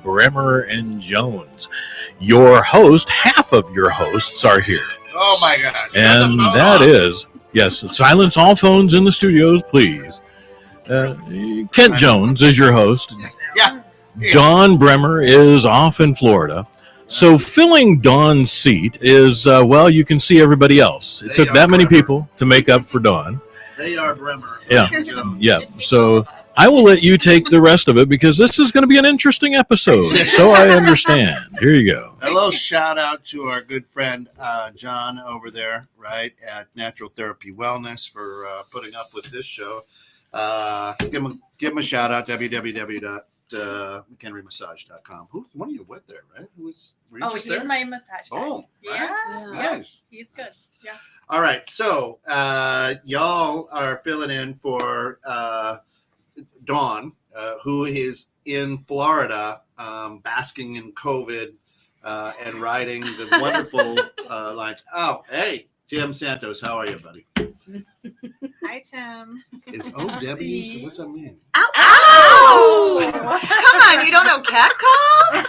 Bremer and Jones. Your host, half of your hosts are here. Oh my gosh. And that is, yes, silence all phones in the studios, please. Kent Jones is your host. Yeah. Dawn Bremer is off in Florida. So filling Dawn's seat is, well, you can see everybody else. It took that many people to make up for Dawn. They are Bremer. Yeah. Yeah. So I will let you take the rest of it because this is going to be an interesting episode. So I understand. Here you go. A little shout out to our good friend John over there, right, at Natural Therapy Wellness for putting up with this show. Give him a shout out, www.mchenrymassage.com. One of you went there, right? Were you just he's there? my massage guy. Oh, right. Yeah. Nice. He's good. Yeah. All right. So y'all are filling in for Dawn, who is in Florida, basking in COVID and riding the wonderful lines. Oh, hey, Tim Santos, how are you, buddy? Hi, Tim. Is OW? So what's that mean? Ow! Ow! Come on, you don't know cat calls?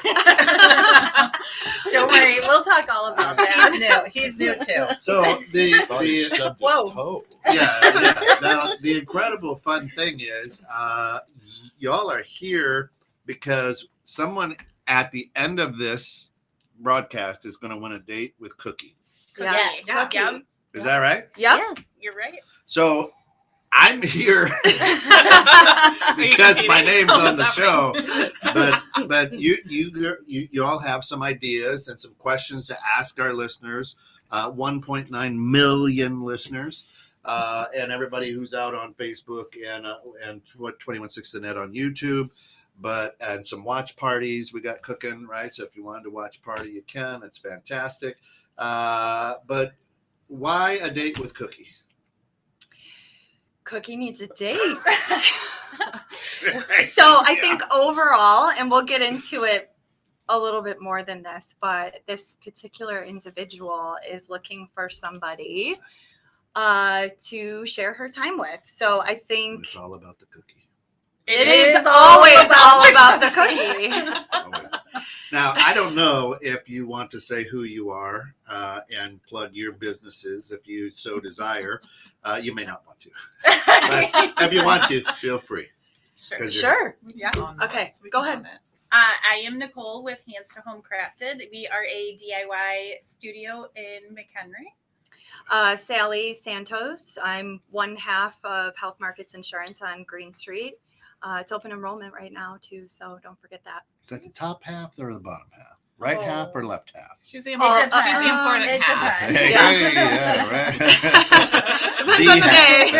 Don't worry, we'll talk all about that. He's new too. So Whoa. Yeah. Now the incredible fun thing is, y'all are here because someone at the end of this broadcast is going to win a date with Cookie. Yes. Cookie. Yeah. Is that right? Yep. Yeah, you're right. So I'm here because my name's on the show, but you all have some ideas and some questions to ask our listeners, 1.9 million listeners, and everybody who's out on Facebook and 216 The Net on YouTube, and some watch parties we got cooking, right? So if you wanted to watch party, you can. It's fantastic. But why a date with Cookie? Cookie needs a date. So I think overall, and we'll get into it a little bit more than this, but this particular individual is looking for somebody to share her time with. So I think It's all about the cookie. it is always all about the cookie. Always. Now, I don't know if you want to say who you are and plug your businesses if you so desire. You may not want to. But if you want to, feel free. Sure. Yeah. Okay, go ahead. I am Nicole with Hands to Home Crafted. We are a DIY studio in McHenry. Sally Santos. I'm one half of Health Markets Insurance on Green Street. It's open enrollment right now too, so don't forget that. Is that the top half or the bottom half? Right half or left half? She's the important half. half. Hey, yeah, right. Depends on the day.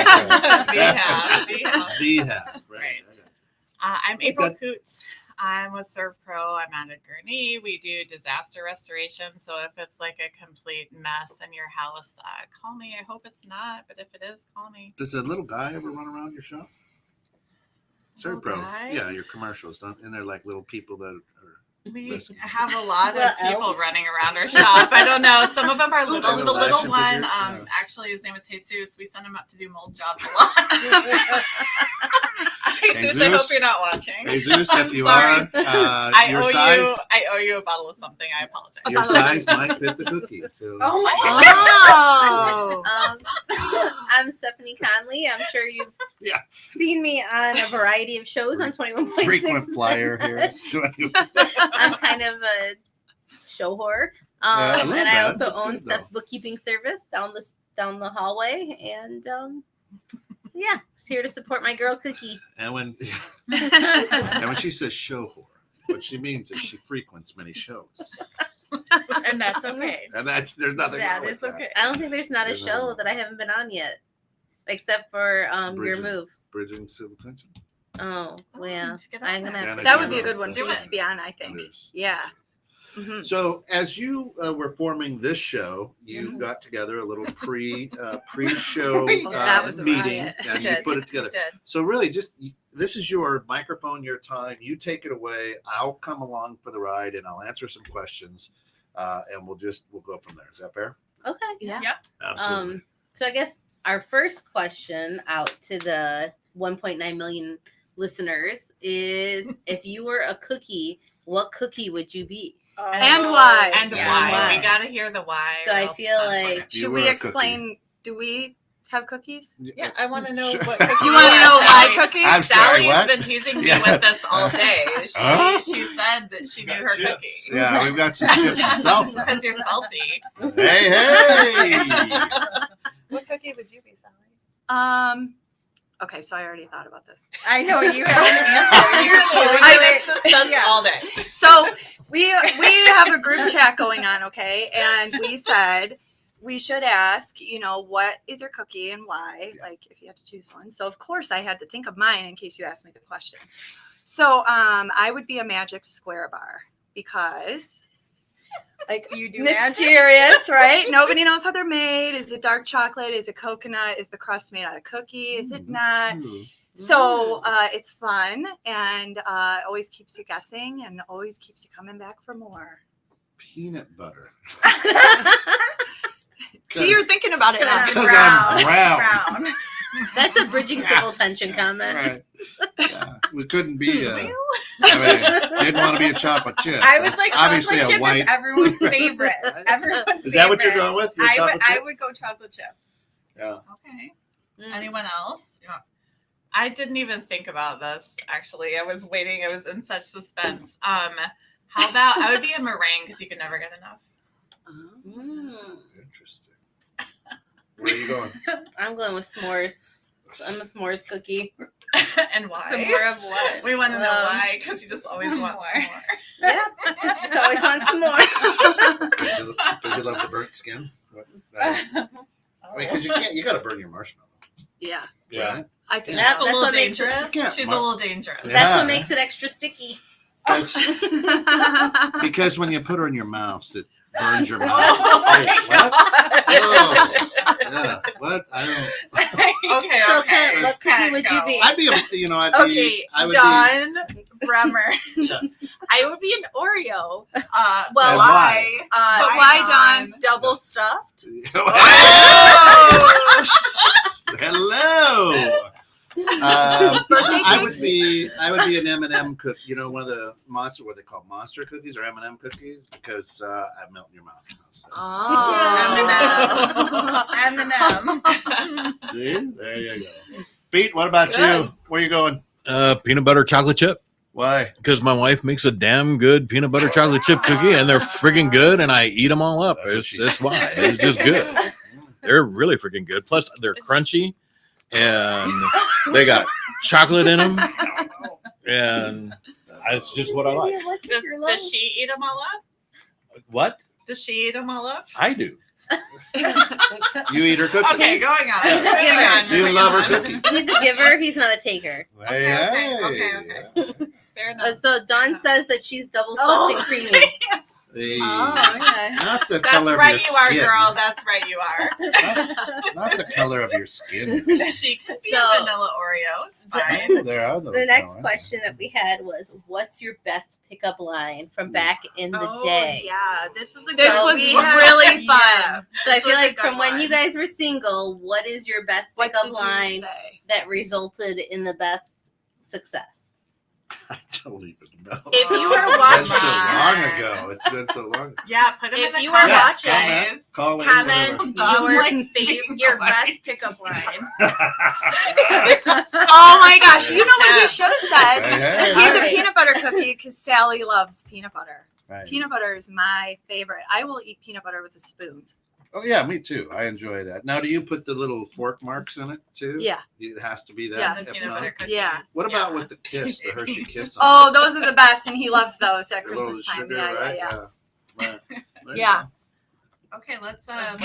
The half, right. I'm April Coots. I'm with ServPro. I'm out of Gurnee. We do disaster restoration. So if it's like a complete mess in your house, call me. I hope it's not, but if it is, call me. Does a little guy ever run around your shop? ServPro. Yeah, your commercials, don't, and they're like little people that are. We have a lot of people running around our shop. I don't know. Some of them are little. The little one, actually, his name is Jesus. We send him up to do mold jobs a lot. Jesus, I hope you're not watching. Jesus, if you are, your size. I owe you a bottle of something. I apologize. Your size might fit the cookie. So. Oh my God. I'm Stephanie Conley. I'm sure you've seen me on a variety of shows on 21.6. Frequent flyer here. I'm kind of a show whore. And I also own Steph's bookkeeping service down the hallway. And just here to support my girl Cookie. And when she says show whore, what she means is she frequents many shows. And that's okay. And there's nothing that wrong is with okay. I don't think there's a show that I haven't been on yet, except for your move. Bridging Civil Tension. Oh, well, yeah. I'm gonna have to. That would be a good one for you to be on, I think. Yeah. Mm-hmm. So as you were forming this show, you got together a little pre-show meeting, and you put it together. So really, this is your microphone, your time. You take it away. I'll come along for the ride, and I'll answer some questions, and we'll go from there. Is that fair? Okay. Yeah. Absolutely. So I guess our first question out to the 1.9 million listeners is: if you were a cookie what cookie would you be? And why? And Yeah. why? Why? We gotta hear the why. So or I else feel it's not like- fun. You Should were we a cookie. explain? Do we have cookies? Yeah, I want to know Sure. what cookie. You want to know why cookies? I'm sorry, Sally what? has been teasing me Yeah. with this all day. Huh? She said that she knew her cookie. Yeah, we've got some chips and salsa. Because you're salty. Hey. What cookie would you be, Sally? Okay, so I already thought about this. I know you have an answer. You're I totally- suspense yeah. all day. So we have a group chat going on, okay? And we said we should ask, what is your cookie and why? Like if you had to choose one. So of course I had to think of mine in case you asked me the question. So I would be a magic square bar because like You do magic. mysterious, right? Nobody knows how they're made. Is it dark chocolate? Is it coconut? Is the crust made out of cookie? Is it not? So it's fun and always keeps you guessing and always keeps you coming back for more. Peanut butter. See, you're thinking about it now. Because I'm brown. That's a bridging civil tension comment. Right. Yeah. We couldn't be didn't want to be a chocolate chip. I was That's like, obviously chocolate a chip white. is everyone's favorite. Everyone's Is that what you're favorite. going with? Your chocolate I chip? would go chocolate chip. Yeah. Okay. Mm. Anyone else? Yeah. I didn't even think about this, actually. I was waiting. I was in such suspense. How about I would be a meringue because you can never get enough. Mm. Interesting. Where are you going? I'm going with s'mores. I'm a s'mores cookie. And why? Some more of what? We want to know Um, why because you just always some want more. some more. Yeah, just always want some more. Because you love the burnt skin? Because you can't. You got to burn your marshmallow. Yeah, Yeah. I think Yeah, That's a that's little what makes it- dangerous. Yeah. She's a little dangerous. Yeah. That's what makes it extra sticky. Because when you put her in your mouth, it burns your mouth. Oh Wait, my what? God. Oh, yeah. What? I don't. Okay, So, okay. Ken, what cookie would you be? I'd be. I'd be. Okay, I would John Bremer. Yeah. I would be an Oreo. And Well, why? but Why, why, John? John? Double stuffed. Be. Hello. I would be an M&M cook. One of the monster. What are they called? Monster cookies or M&M cookies? Because I melt in your mouth. So. Oh. M&M. See, there you go. Pete, what about Good. you? Where you going? Peanut butter chocolate chip. Why? Because my wife makes a damn good peanut butter chocolate chip cookie, and they're friggin' good, and I eat them all up. That's what she That's why. It's just good. They're really freaking good. Plus, they're crunchy, and they got chocolate in them, and it's just what I like. Does she eat them all up? What? Does she eat them all up? I do. You eat her cookie. Okay, going on. He's a giver. So you love her cookie. He's a giver. He's not a taker. Hey, okay. Fair enough. So Dawn says that she's double stuffed Oh. and creamy. Hey. Oh, okay. Not the That's color of right, your you are, skin. girl. That's right, you are. Not the color of your skin. She could be So- a vanilla Oreo. It's fine. There are those. The next now, question that we had was, "What's your best pickup line from back in the Oh, day?" yeah, this is a This good was we really fun. Yeah. So I This feel was a like good from when one. you guys were single, what is your best What pickup did you line say? that resulted in the best success? I don't even know. If you were It's been watching, so long ago. It's been so long. Yeah, put them If in the you are comments, watching, guys. Call in. comment Done. your, Like, your best pickup line. Oh my gosh! You know what you should have said? Hey, He's a Alright. peanut butter cookie because Sally loves peanut butter. Right. Peanut butter is my favorite. I will eat peanut butter with a spoon. Oh yeah, me too. I enjoy that. Now, do you put the little fork marks in it too? Yeah. It has to be that. Yeah. The if peanut not- butter cookies. Yeah. What about Yeah. with the kiss, the Hershey kiss? Oh, those are the best, and he loves those at a little Christmas time. sugar, Yeah, right? yeah, Right. There you yeah. Okay, let's my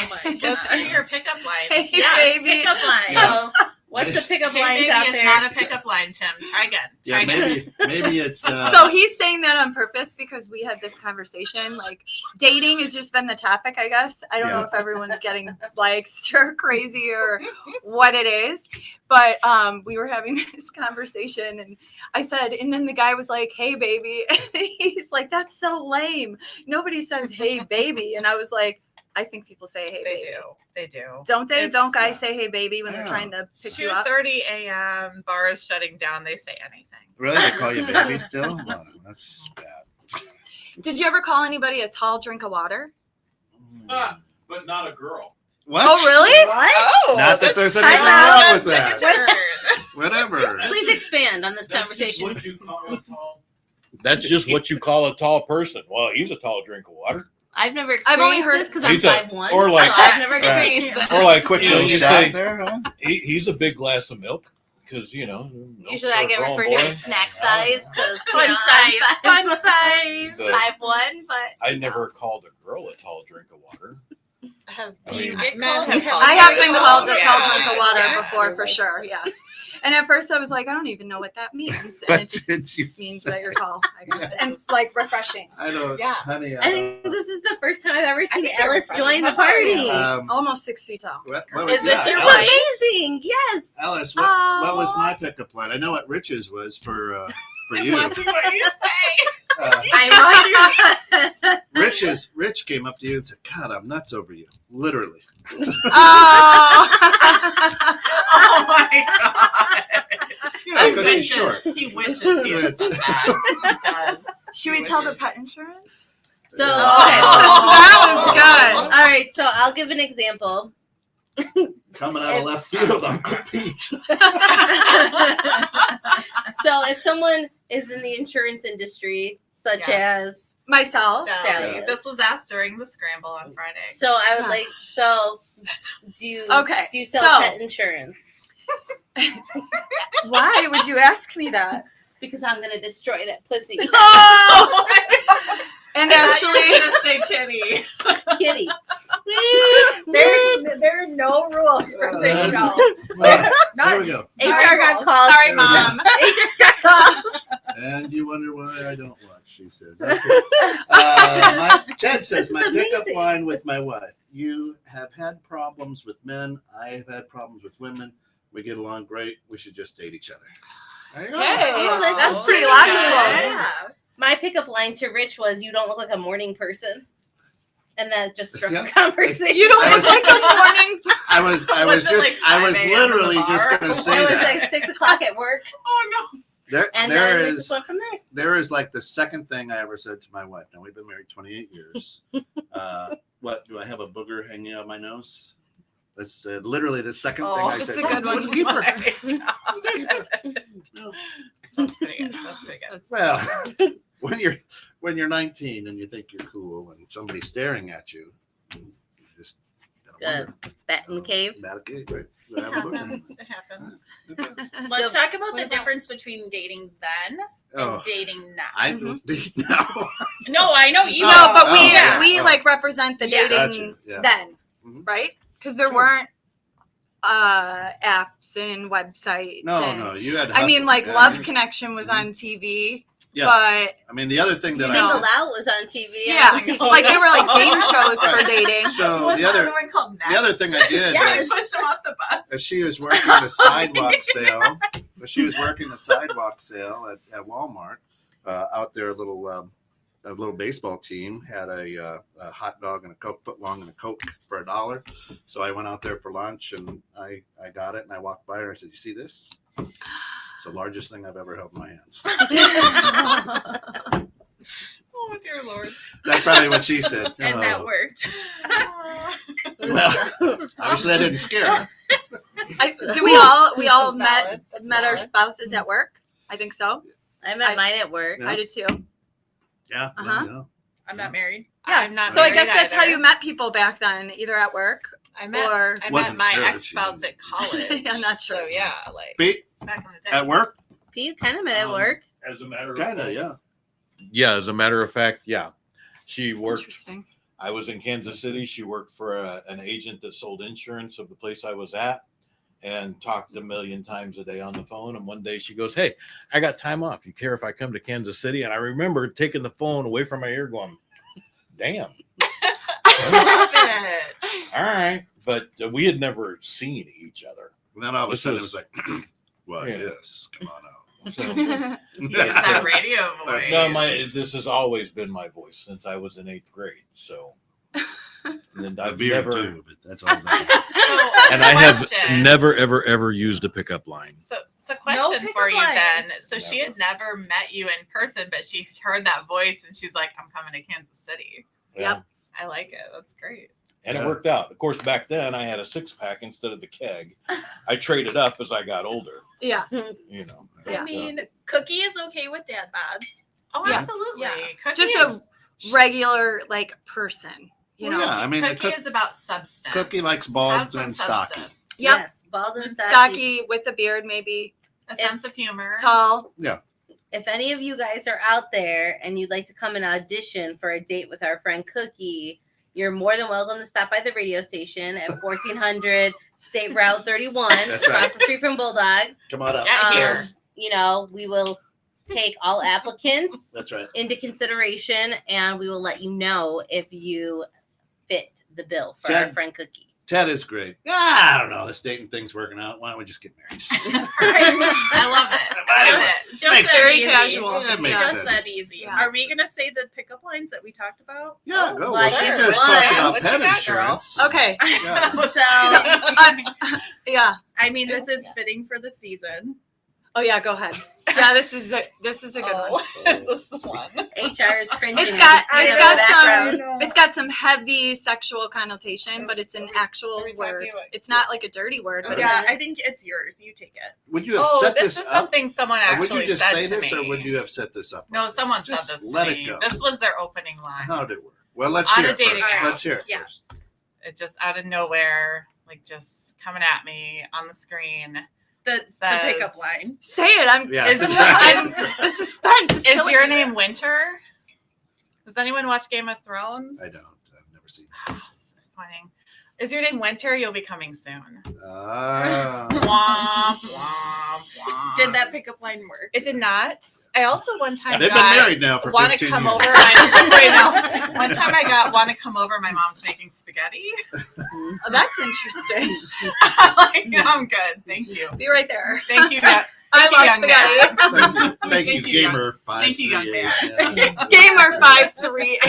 let's hear your pickup lines. Hey, Yes. baby. Pickup line. Yeah. So, what's the pickup Hey, lines baby out is there? not a pickup line, Tim. Try again. Yeah, Try again. maybe it's. So he's saying that on purpose because we had this conversation. Like dating has just been the topic, I guess. I don't know Yeah. if everyone's getting like stir crazy or what it is, but we were having this conversation, and I said, and then the guy was like, "Hey, baby," and he's like, "That's so lame. Nobody says hey, baby," and I was like, "I think people say hey, They baby. do. They do. Don't they? It's- Don't guys say hey, baby when they're Yeah. trying to pick you up?" 2:30 a.m. Bar is shutting down. They say anything. Really, they call you baby still? Wow, that's bad. Did you ever call anybody a tall drink of water? But not a girl. What? Oh, really? What? Oh, Not that there's anything Time out. wrong with that. Whatever. Please expand on this conversation. That's just what you call a tall person. Well, he's a tall drink of water. I've never I've only experienced heard- this because I'm He's a- 5'1", or like- so I've never Right. experienced this. Or like, Quick you know, little you shot say there, huh? he's a big glass of milk because, you know. milk Usually for I a get grown referred to boy. as snack size because Fun size. Fun size. But 5'1", but I never called a girl a tall drink of water. Do you mean, get men called? have called I have been Oh, called a tall yeah. drink of water Yeah. before, for sure. Yes. And at first I was like, I don't even know what that means. And What it just did you means say? that you're tall, I guess. And it's like refreshing. I don't, Yeah. honey. I think this is the first time I've ever seen think you're Ellis refreshing. join the How tall are you? party. Almost 6 feet tall. What Is this your Alice, wife? Amazing, yes. Alice, what was my pickup line? I know what Rich's was for you. Watching what you say. Rich came up to you and said, God, I'm nuts over you. Literally. Oh. Oh my god. You know, He 'cause he's wishes. short. He wishes he had said that. He does. Should we tell the pet insurance? So, Yeah. okay. That was good. All right, so I'll give an example. Coming out of left field, Uncle Pete. So if someone is in the insurance industry, such Yes. as, Myself. Sally. This was asked during the scramble on Friday. so I would Yeah. like, so do you, Okay, do you sell so- pet insurance? Why would you ask me that? Because I'm going to destroy that pussy. Oh! And I actually, thought you were gonna say kitty. Kitty. There are no rules for this show. Well, Not here we go. HR got called. Sorry, There we go. Mom. HR got called. And you wonder why I don't watch, she says. Okay. Ted says, This is my pickup amazing. line with my wife. You have had problems with men. I have had problems with women. We get along great. We should just date each other. There you go. Hey, Oh, that's pretty good. logical. Yeah. My pickup line to Rich was, "You don't look like a morning person," and that just struck Yeah. a conversation. You don't look like a morning. I was Was it like I was 5 a.m. in the literally just bar? going to It say was that. like 6 o'clock at work, Oh no. and There then we is just went from there. there is like the second thing I ever said to my wife. Now we've been married 28 years. What do I have a booger hanging out my nose? That's literally the second thing I that's said. a good one. Let's keep her. That's pretty good. That's pretty good. Well, when you're 19 and you think you're cool and somebody's staring at you, you just gotta Good. Bat in the cave. wonder. Bat in the cave, right? It Have a booger. happens. It happens. Let's talk about what the about- difference between dating then and Oh, dating now. I Mhm. don't think now. No, I know you. No, but we yeah. we like represent the Yeah. dating Gotcha, yeah. then, Mhm. right? Because there Sure. weren't apps and websites. No, and, no, you had. I mean, hustle. like Yeah, Love you- Connection was on TV, Yeah. but I mean, the other thing that No. Singled Out was on TV. yeah, on TV. like they were like game shows for dating. So Was the other one called the other thing I did Yes. was Push him off the bus. as she was working the sidewalk sale. As she was working the sidewalk sale at Walmart, out there, a little baseball team had a hot dog and a Coke, foot long and a Coke for $1. So I went out there for lunch and I got it and I walked by her. I said, "You see this? It's the largest thing I've ever held in my hands." Oh dear Lord. That's probably what she said. And that Oh. worked. Well, obviously I didn't scare her. Do we all That's met valid. That's our valid. spouses at work? I think so. I met mine at work. Yeah. I did too. Yeah. Uh-huh. yeah. I'm not married. Yeah. I'm not So I married guess that's how either. you met people back then, either at work I met or I met Wasn't my sure that ex-spouse she- at college. Yeah, not So sure. yeah, like Pete, back in the day. at work? Pete kind of met at work. As a matter of Kinda, yeah. Yeah, as a matter of fact, yeah. She worked. interesting. I was in Kansas City. She worked for an agent that sold insurance of the place I was at and talked a million times a day on the phone. And one day she goes, "Hey, I got time off. You care if I come to Kansas City?" And I remember taking the phone away from my ear going, "Damn. Love it. All right." But we had never seen each other. And then all of a This sudden was- it was like, "Well, Yeah. yes, come on out." So, It's that radio voice. no, this has always been my voice since I was in 8th grade. So And then A I've beard never, too, but that's all. That and I have Question. never, ever used a pickup line. So question pickup for you then. lines. So she had never met you in person, but she heard that voice and she's like, I'm coming to Kansas City. Yep. I like it. That's great. And Yeah. it worked out. Of course, back then I had a 6-pack instead of the keg. I traded up as I got older, Yeah. you know. Yeah. I mean, Cookie is okay with dad bods. Oh, Yeah. absolutely. Yeah. Cookie Just is, a regular like person, you Well, know. yeah, I mean, the Cookie is about substance. Cookie likes Have bald some and stocky. substance. Yep. Yes, bald and stocky. Stocky with a beard, maybe A sense of humor. tall. If any of you guys are out there and you'd like to come and audition for a date with our friend Cookie, you're more than welcome to stop by the radio station at 1400 State Route 31, That's across right. the street from Bulldogs. Come on up. Get here. You know, we will take all applicants That's right. into consideration, and we will let you know if you fit the bill for Ted. our friend Cookie. Ted is great. I don't know. This dating thing's working out. Why don't we just get married? I love it. I love it. Just Makes that Very easy. casual. Yeah, it makes Just sense. that easy. Yeah. Are we gonna say the pickup lines that we talked about? Yeah, Oh, go. well, Well, she sure. just Why? talked about What you pet got, girl? insurance. Okay. Yeah. So, Yeah. I mean, this is fitting for the season. Oh yeah, go ahead. Yeah, this is a good one. Is this the one? HR is cringing. It's got I can see it in the background. it's got some heavy sexual connotation, but it's an actual Are we talking word. about- It's not like a dirty word, but Okay. Yeah, I think it's yours. You take it. Would you have Oh, set this this is up? something someone Or would actually you just said say to this, me. or would you have set this up? No, someone Just said this let to it me. go. This was their opening line. How did it work? Well, let's On hear a it dating first. app. Let's hear it Yeah. first. It just out of nowhere, like just coming at me on the screen. The Says- pickup line. say it. I'm Yeah. the suspense is Is killing your me. name Winter? Does anyone watch Game of Thrones? I don't. I've never seen It's disappointing. Is your name Winter? You'll be coming soon. Ah. Womp, womp, womp. Did that pickup line work? It did not. I also one time They've been got married now for want 15 to come years. over. Right now. One time I got want to come over. My mom's making spaghetti. Oh, that's interesting. I'm like, no, I'm good. Thank you. Be right there. Thank you. Thank I you, love young spaghetti. man. Thank you, Thank you, young- Gamer 5. thank you, young man. Gamer 538.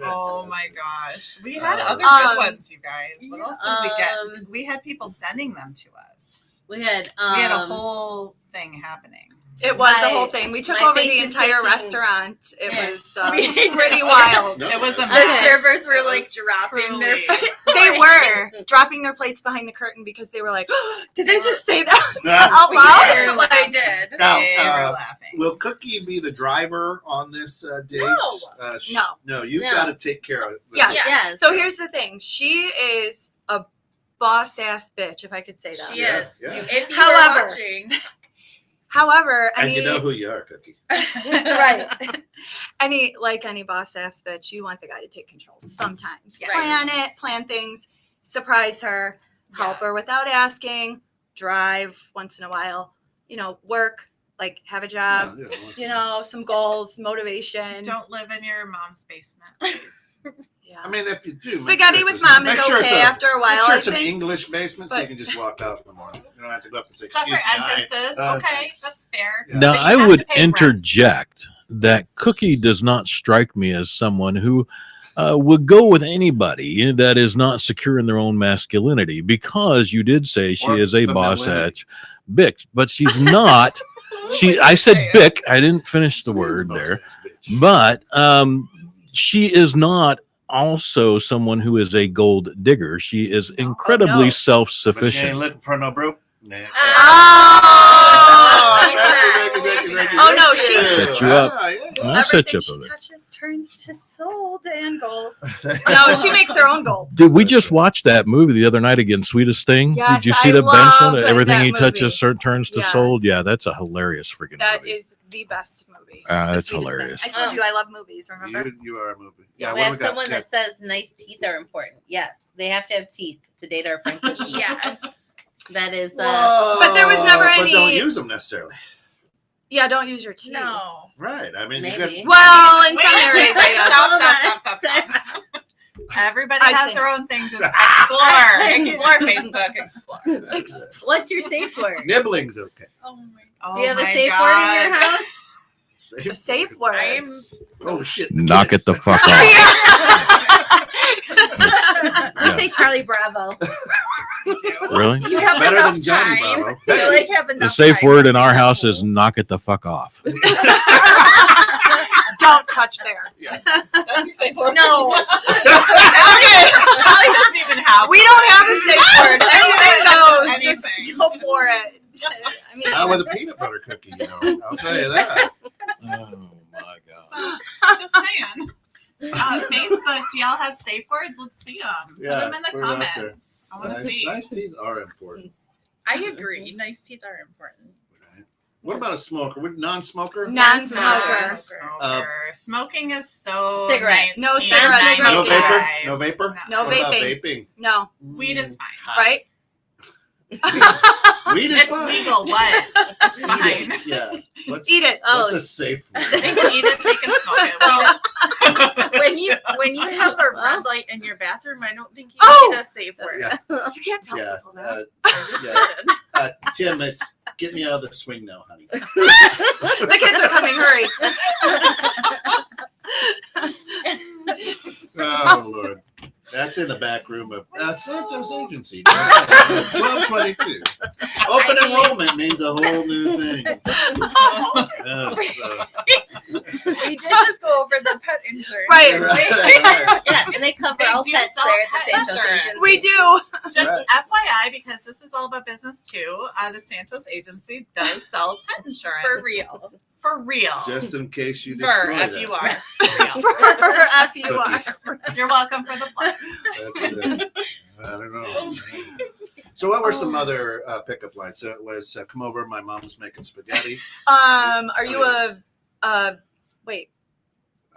Oh my gosh. We had Uh, other good Um, ones, you guys. What else did we get? We had people sending them to us. We had We had a whole thing happening. It was the My- whole thing. We took my over face the is entire taking- restaurant. It Yeah. was We did. pretty wild. No, It was that's- The Okay. servers were It like was dropping their. truly- They were dropping their plates behind the curtain because they were like, "Did they just say that Now, out We loud?" did. I did. Now, They were laughing. will Cookie be the driver on this date? No. No, you've No. got to take care of it. Yeah. Yeah. Yes. So here's the thing: she is a boss ass bitch, if I could say that. She Yeah, is. yeah. If you However- are watching, However, And you know who you are, Cookie. right. Any boss ass bitch, you want the guy to take control sometimes. Yes. Plan things, surprise her, help her Yes. without asking, drive once in a while, work, like have a job, some goals, motivation. Don't live in your mom's basement, please. Yeah. I mean, if you do, make Spaghetti sure with it's mom make is sure it's okay a- after a while, Make sure I it's an think. English basement, so But- you can just walk out in the morning. You don't have to go up and say, Separate "Excuse me." entrances. Okay, thanks. that's fair. Yeah. Now, But you I have would to pay rent. interject that Cookie does not strike me as someone who would go with anybody that is not secure in their own masculinity, because you did say she Or is a the boss femininity. at Bic, but she's not. I said Bic. I didn't finish the word there, but she is not also someone who is a gold digger. She is incredibly no. But she ain't self-sufficient. looking for no broke. Nah. Oh, no, she- Set you up. Ah, yeah, yeah. I'll set Everything you up she with it. touches turns to gold and gold. No, she makes her own gold. Did we just watch that movie the other night again? Sweetest Thing. Yes, Did you see I the love Benson? Everything that he movie. touches turns to Yes. sold. Yeah, that's a hilarious freaking That movie. is the best movie. That's The Sweetest Thing. hilarious. I told you I love movies, remember? You are a movie. Yeah, we what have we got? someone that says nice teeth are important. Yes, they have to have teeth to date our friend Cookie. yes. That is. Whoa, But there was never But don't any- use them necessarily. Yeah, don't use your teeth. No. Right. I mean, you Maybe. could. Well, in Wait, some areas, wait, I stop. Everybody I'd has say their no. own thing. Just explore. Facebook. Explore. What's your safe word? Nibbling's okay. Oh my. Oh Do you have a my safe God. word in your house? a safe word. I'm. Oh shit! Knock it kids. the fuck off. say Charlie Bravo. Really? You have Better enough than Johnny time. Bravo. You like have The enough safe time. word in our house is knock it the fuck off. Don't touch there. That's your safe word. No. Sally doesn't even have. We don't have a safe word. Anything goes. Anything. Just go for it. I mean, Not with a peanut butter cookie, you know. I'll tell you that. Oh my god. Just saying. Facebook, do y'all have safe words? Let's see them. Yeah, Put them in the put 'em out there. comments. I want to see. Nice teeth are important. I agree. Nice teeth are important. What about a smoker? Would non-smoker? non-smoker. Non-smoker. Smoking is so Cigarettes. No 1995. cigarettes, No smoking. vapor? No vapor? No What about vaping. vaping? No. Weed is fine. Right? Weed is It's fine. legal, but it's fine. Yeah. What's, Eat it. Oh, what's a safe word? They can eat it. They can smoke it. When you have a red light in your bathroom, I don't think you Oh! need a safe word. Yeah. You can't tell Yeah. people that. Yeah. Tim, it's get me out of the swing now, honey. The kids are coming. Hurry. Oh, Lord. That's in the back room of Santos Agency. 1222. Open enrollment means a whole new thing. We did just go over the pet insurance. Right. yeah, and they cover They all do pets sell there at pet the Santos insurance. Agency. We do. Just Right. FYI, because this is all about business too, the Santos Agency does sell pet insurance. For real. For real. Just in case you For destroy that. FUR. For FUR. You're welcome for the plug. That's it. I don't know. So what were some other pickup lines? So it was come over, my mom's making spaghetti. Are you wait.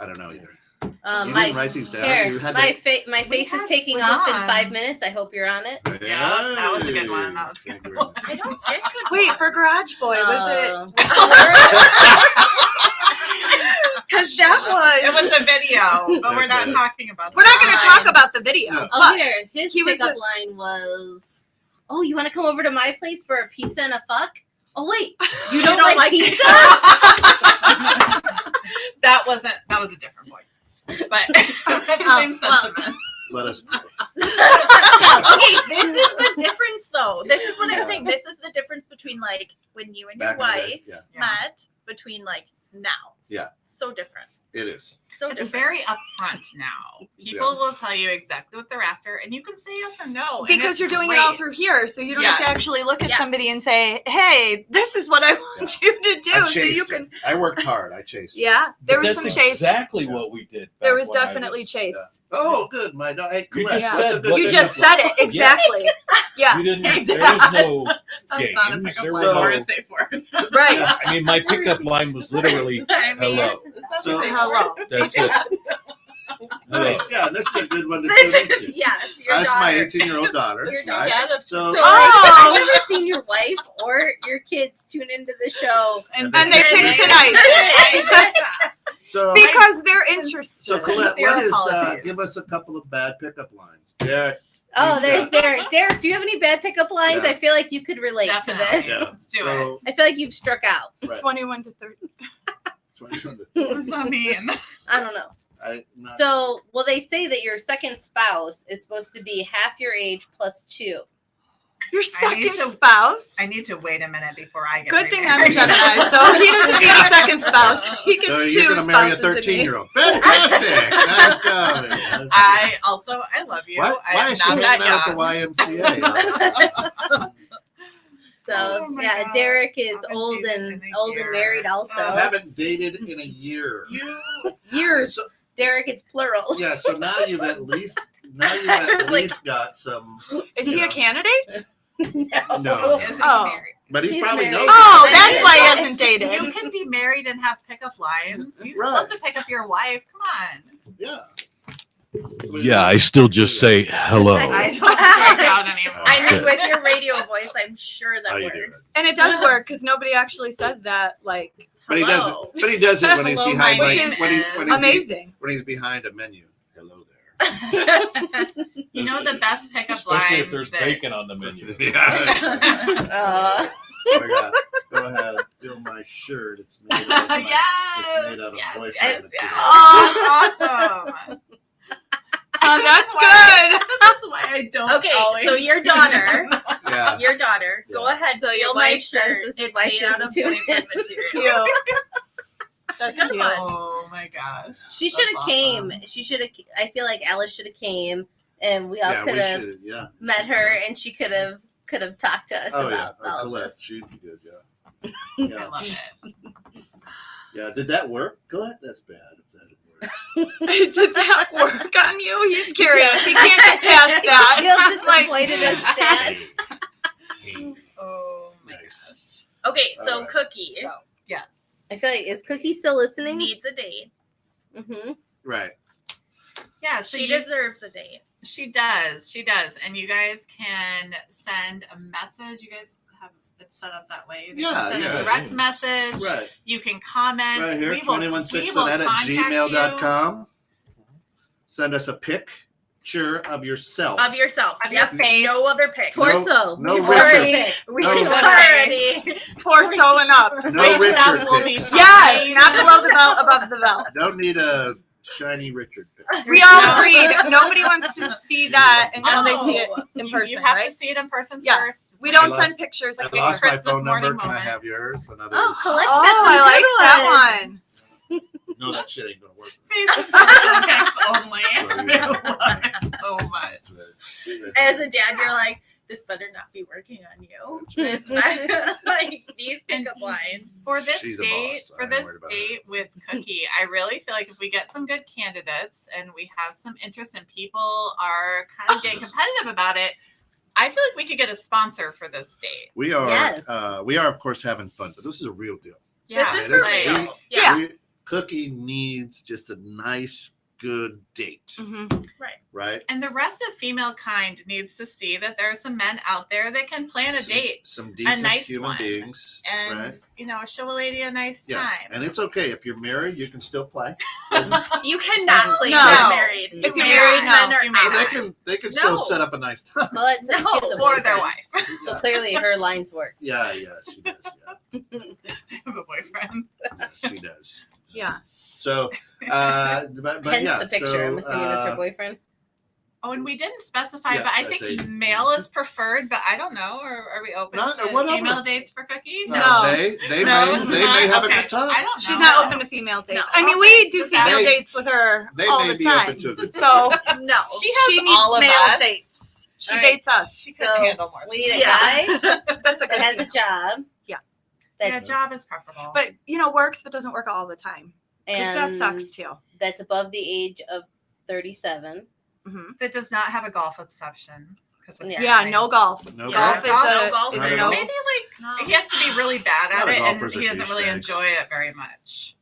I don't know either. You My didn't write these down. here, You had my to- my face is had taking was off in on. 5 minutes. I hope you're on it. Yeah, that was a good one. That was a Thank good you very one. much. I don't get good Wait, ones. for Garage Boy, was Oh. it? Because that It was. was a video, but we're That's not it. talking about We're not going to Fine. talk about the video. No. Oh, but here, his he was pickup line was, "Oh, you want to come over to my place for a pizza and a fuck? Oh wait, you don't, like pizza? That was a different point. But same sentiment. Let us. Okay, this is the difference though. This is what I'm saying. This is the difference between like when you and your Back in the day, wife yeah. Yeah. met between like now. Yeah. So different. It is. So It's different. very upfront now. People will tell you exactly what they're after, and you can say yes or no. and Because it's you're doing it all great. through here, so you don't have to Yes. actually look at Yeah. somebody and say, "Hey, this is what I want you to do." I So chased you her. can, I worked hard. I chased her. yeah. There was But some that's chase. exactly what we did. There back was when I definitely was- chase. Oh, good. My dog. Hey, You Colette, just that's said a good what You pickup just said it exactly. Yeah. You didn't. Hey, There Dad. was no That's games. not a pickup There line was or no. a safe word. Right. Yeah. I mean, my pickup line was literally I mean, hello. that's So- a safe Hello. word. That's it. Hello. Nice. Yeah, this is a good one to This tune is into. yes, your That's my daughter. 18-year-old daughter. Your right? Yeah, that's So, So Oh. I've never seen your wife or your kids tune into the show. And And they picked tonight. so, Because they're so interested. Colette, Sincere what is? apologies. Give us a couple of bad pickup lines. Derek. Oh, He's there's got- Derek. Derek, do you have any bad pickup lines? Yeah. I feel like you could relate Definitely. to this. Yeah. Let's do so, I feel like you've struck out. Right. 21 to 30. 21 to What does that mean? I don't know. not, So, well, they say that your second spouse is supposed to be half your age plus 2. Your I need second to- spouse. I need to wait a minute before I get Good thing I'm a remarried. Gemini, so he doesn't need a second spouse. He gets so two you're going to marry a spouses in me. 13-year-old. Fantastic. Nice job. I love you. Why I is am she not hanging out that at the young. YMCA? So, Oh my yeah, God. Derek is I've been old dating and in a old year. and married also. Oh. Haven't dated in a year. You Years. So, Derek, it's plural. yeah, so now you've at least got some. Is he a candidate? No, isn't Oh. married. but he He's probably married. knows. Oh, it. that's why he hasn't dated. You can be married and have pickup lines. You Right. still have to pick up your wife. Come on. Yeah. Yeah, I still just say hello. I don't strike out anymore. I mean, with your radio voice, I'm sure that How you works. doing? And it does work because nobody actually says that. Like, But he does Hello. it. But he does it when he's Hello, behind, my like Which is when he's amazing. when he's behind a menu. Hello there. You know the best pickup Especially line. if there's that- bacon on the menu. Yeah. Uh, Go ahead, feel my shirt. It's made out of my, Yes, it's made out of yes, boyfriend yes, material. yes. Oh, that's awesome. Oh, that's why- good. This is why I I don't. Okay, always so your do daughter, Yeah. your daughter, go ahead. So your feel my wife says shirt. this is It's why made she out doesn't of tune in. boyfriend material. Cute. That's Good cute. one. Oh my gosh. She should have That's came. awesome. She should have. I feel like Alice should have came, and we all Yeah, could we have should. Yeah. met her, and she could have talked to us Oh yeah. about all of Colette, this. she'd be good. Yeah. I Yeah. love it. Yeah. Did that work, Colette? That's bad. If that didn't work. Did that work on you? He's curious. He can't get past that. Feels Like- disappointed as dad. Hey. Oh my Nice. Okay, so Alright. Cookie gosh. So yes. I feel like is Cookie still listening? needs a date. Mm-hmm. Right. Yeah. So She deserves a date. She does. She does. And you guys can send a message. You guys have it set up that way. You Yeah, can send yeah. a direct message. Right. You can comment. Right here, We will 216net at contact gmail.com. Send us a picture of yourself. Of yourself. Of your Yep, face. No other pic. Torso. no We've Richard. already picked. We No. just Already. torso and up. No Waist Richard up will be pics. Yes, not below the belt, above the belt. Don't need a shiny Richard pic. We all agreed. Nobody wants to see that until they see it No. in You person, have right? to see it in person Yeah. first. We don't I lost- send pictures I like lost my Christmas phone number. morning Can I moment. have yours? Another. Oh, Colette's Oh, got some I like good that ones. one. No, that shit ain't gonna work. Facebook text only. Sorry. I love it so much. As a dad, you're like, this better not be working on you. This like these pickup lines. For this She's a date, boss. for I'm this worried about date with Cookie, I really feel like if we get some good candidates and we have some interest and people are kind of getting competitive about it, I feel like we could get a sponsor for this date. We are. Yes. We are of course having fun, but this is a real deal. Yeah, This is This for is- real. Yeah. We- Cookie needs just a nice, good date, right? and the rest of female kind needs to see that there are some men out there that can plan a date Some decent nice human one. beings, and right? show a lady a nice Yeah, time. and it's okay if you're married, you can still play. You cannot play No. if you're married. If you're may married, not. no. Men are You may out. not. They can still No. set up a nice time. Colette said No, she has a or their boyfriend, wife. so clearly her lines work. Yeah, she does. Yeah, have a boyfriend. she does. Yeah. So, but Hence yeah, the picture. so, I'm assuming that's her boyfriend. Oh, and we didn't specify, Yeah, but I that's think a- male is preferred. But I don't know. Or are we open No, to whatever. female dates for Cookie? No. they No, may she's they not? may have Okay. a good time. I don't know. She's not open to female dates. No. I mean, Okay, we do just female they- dates with her They all may the be time. open to a good time. So No. She has she needs all of male us. dates. She All right. dates us. She could So, handle more. We need a Yeah. guy That's a that good has a thing. job. Yeah. Yeah, That's job is preferable. But works, but doesn't work all the time. Because and that sucks too. that's above the age of 37. that does not have a golf obsession. Yeah, no golf. No golf is golf. a, No golf. is Not a at no. all. Maybe he has to be really bad A lot at of it, and golfers are he doesn't really douchebags. enjoy it very much.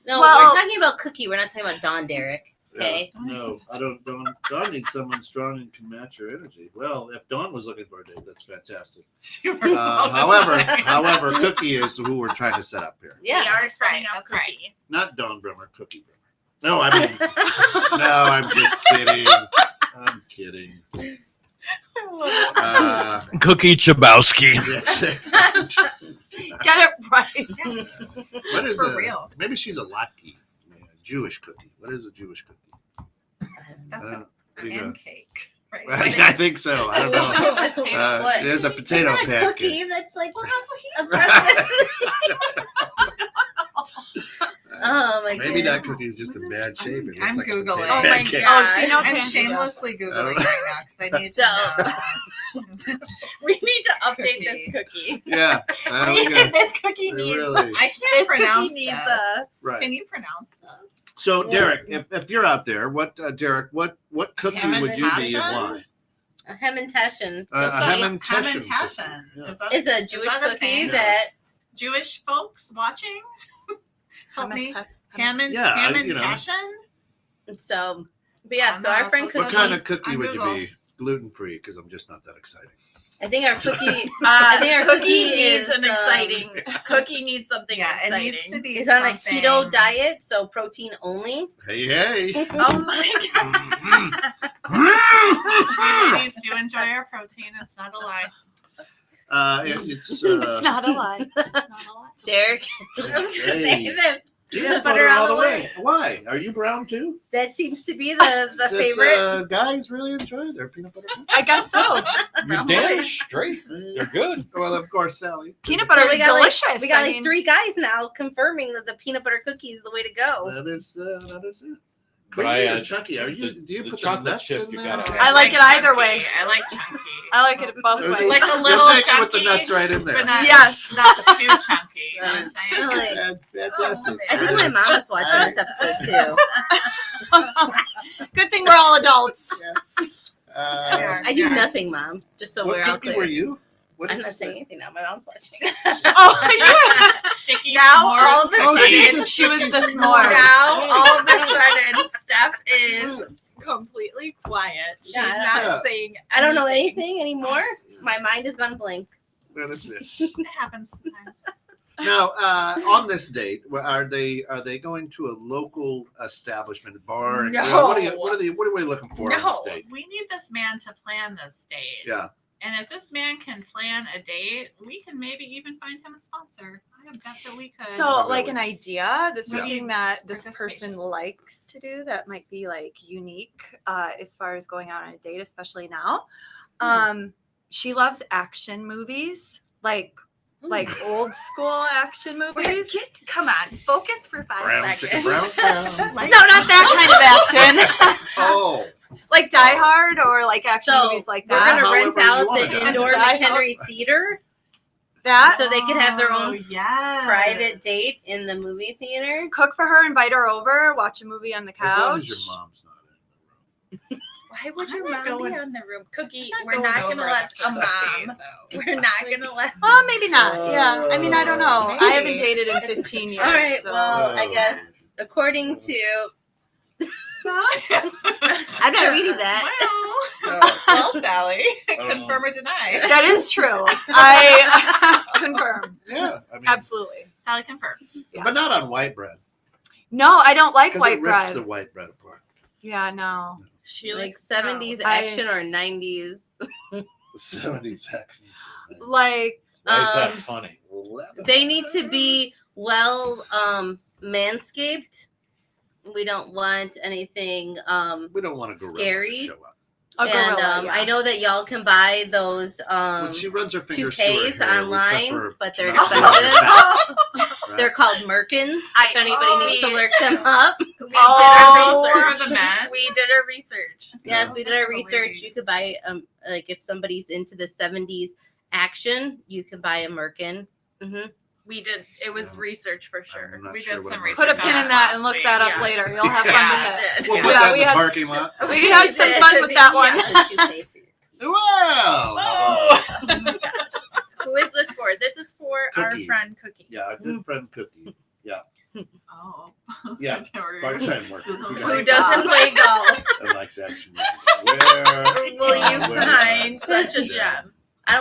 No, Well- we're talking about Cookie. We're not talking about Don Derek. Okay. Yeah, no, I don't. Dawn needs someone strong and can match her energy. Well, if Dawn was looking for a date, that's fantastic. She works all the time. However, Cookie is who we're trying to set up here. We Yeah. are That's setting right, up that's right. Cookie. Not Dawn Bremer, Cookie Bremer. No, I mean, no, I'm just kidding. I'm kidding. Cookie Chabowski. Get it right. What is For a, real. Maybe she's a latke, Jewish cookie. What is a Jewish cookie? I That's don't know. an end cake. Right. I think so. I don't know. What? There's a potato It's not a pancake. cookie. That's like Well, that's what he a said. breakfast. Oh my Maybe god. that cookie is just in bad shape. It looks I'm like a Googling. potato Oh my pancake. God. Oh, see, no I'm pancake. shamelessly Googling right now because I need to So- know. We need to update this cookie. Yeah, we go. This cookie It needs. really is. I This can't cookie pronounce needs this. a. Right. Can you pronounce this? So, Derek, if you're out there, what Derek, what cookie would you be and why? A Hementashen A cookie Hementashen Hamantashen. cookie. Is that is a Jewish that a cookie thing? that Jewish folks watching? Help me. Hammond, Yeah, Hamantashen? so. But yeah, I'm so not our friend also What Cookie. kind of cookie on would Google. you be? Gluten free, because I'm just not that exciting. I think our cookie I think our cookie cookie needs is, an exciting. Cookie needs something Yeah, it exciting. needs to be is on a something- keto diet, so protein only. Hey, hey. Oh my god! Ladies do enjoy our protein. It's not a lie. It's It's not a lie. It's not a lie. Derek. Hey. Peanut butter all the way. Why? Are you brown too? That seems to be the favorite. Guys really enjoy their peanut butter cookies. I guess so. You're damn straight. They're good. Well, of course, Sally. Peanut butter is delicious. We got like 3 guys now confirming that the peanut butter cookie is the way to go. That is it. But Chucky, do you the put the chocolate nuts chip in you there? gotta I like it either way. I like chunky. I like it both ways. Like a You'll little take it chunky, with the nuts right in there. but not, Yes. not too chunky. You know what I'm saying? Really? Fantastic. I think my mom is watching this episode too. Good thing we're all adults. I do nothing, Mom. Just so What we're all cookie clear. were you? What I'm did not you say? saying anything now. My mom's watching. Sticky Now s'mores all of a Oh, she's sudden, a She was sticky the s'more. s'more. now all of a sudden, Steph is completely quiet. She's Yeah, not saying. I don't know anything. anything anymore. My mind has gone blank. What is this? It happens sometimes. Now, on this date, are they going to a local establishment, bar? No. What are we looking for on this No. date? We need this man to plan this date. Yeah. And if this man can plan a date, we can maybe even find him a sponsor. I bet that we could. So, like an idea, Yeah. something that this person Participation. likes to do that might be like unique as far as going out on a date, especially now. She loves action movies, like old school action movies. Come on, focus for 5 Brown seconds. chicken, brown cow. No, not that kind of action. Oh, Like Die Hard or like action So movies like we're that. gonna However rent you out wanna the do it. indoor Nice. McHenry Theater That so they can have their own yes. private date in the movie theater. cook for her, invite her over, watch a movie on the as long couch. as your mom's not in the room. Why would I'm your not mom going- be on the room? Cookie, I'm we're not going gonna over let at the a first mom. date, though. We're not gonna let. Oh, maybe not. Yeah. I mean, I don't know. I haven't Maybe. dated in 15 years. All right. so- Well, I guess according to I'm not reading that. Well, Sally, Oh. confirm or deny. That is true. I confirm. Yeah, I mean, Absolutely. Sally confirms. but not on white bread No, I don't like because white it rips bread. the white bread apart. Yeah, no. She Like likes 70s I- action or 90s. The 70s accents. Like, Why is that Um, funny? They need to be well manscaped. We don't want anything We don't want a gorilla Scary. to show up. a and gorilla. Yeah. I know that y'all can buy those When she runs her fingers toupees through her hair, we online, prefer but to they're not look at that, right? They're called Merkins. If anybody needs to look them up. We did Oh, our for research. the men? We did our research. Yes, Yeah. we did our For the research. ladies. You could buy like if somebody's into the 70s action, you can buy a Merkin. We did. It was Yeah. research for sure. I'm not We sure did what some I'm research put a on pin in that that and last look that up Yeah. later. You'll have fun Yeah, with it it. did. We'll put Yeah, that we in the had- parking lot. We had some fun with that one. What you pay for your Well, Oh my gosh. Who is this for? This is for Cookie. our friend Cookie. yeah, our good friend Cookie. Oh. Yeah, part-time worker. Doesn't We play Who got doesn't golf. play golf? and likes action movies. Where Will you where- find such a gem?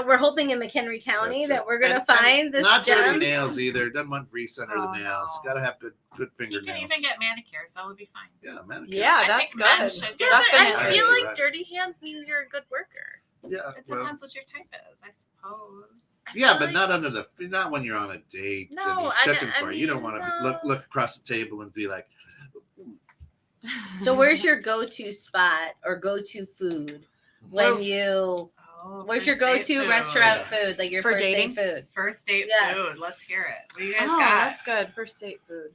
We're hoping in McHenry County That's that it. we're gonna And find this not dirty gem. nails either. Doesn't want grease under Oh, the nails. no. Got to have good You fingernails. can even get manicures. That would be fine. Yeah, manicure. Yeah, I that's think men good. should Yeah, get but I Definitely. feel like Right. dirty hands mean you're a good worker. Yeah, It well, depends what your type is, I suppose. yeah, but not when you're on a date and No, he's I- cooking I for you. You don't mean, want to no. look across the table and be like, So where's your go-to spot or go-to food when you? Oh, Where's your first date go-to food. restaurant Yeah. food, like your For first dating? date food? First date Yes. food. Let's hear it. What do you guys Oh, got? that's good. First date food.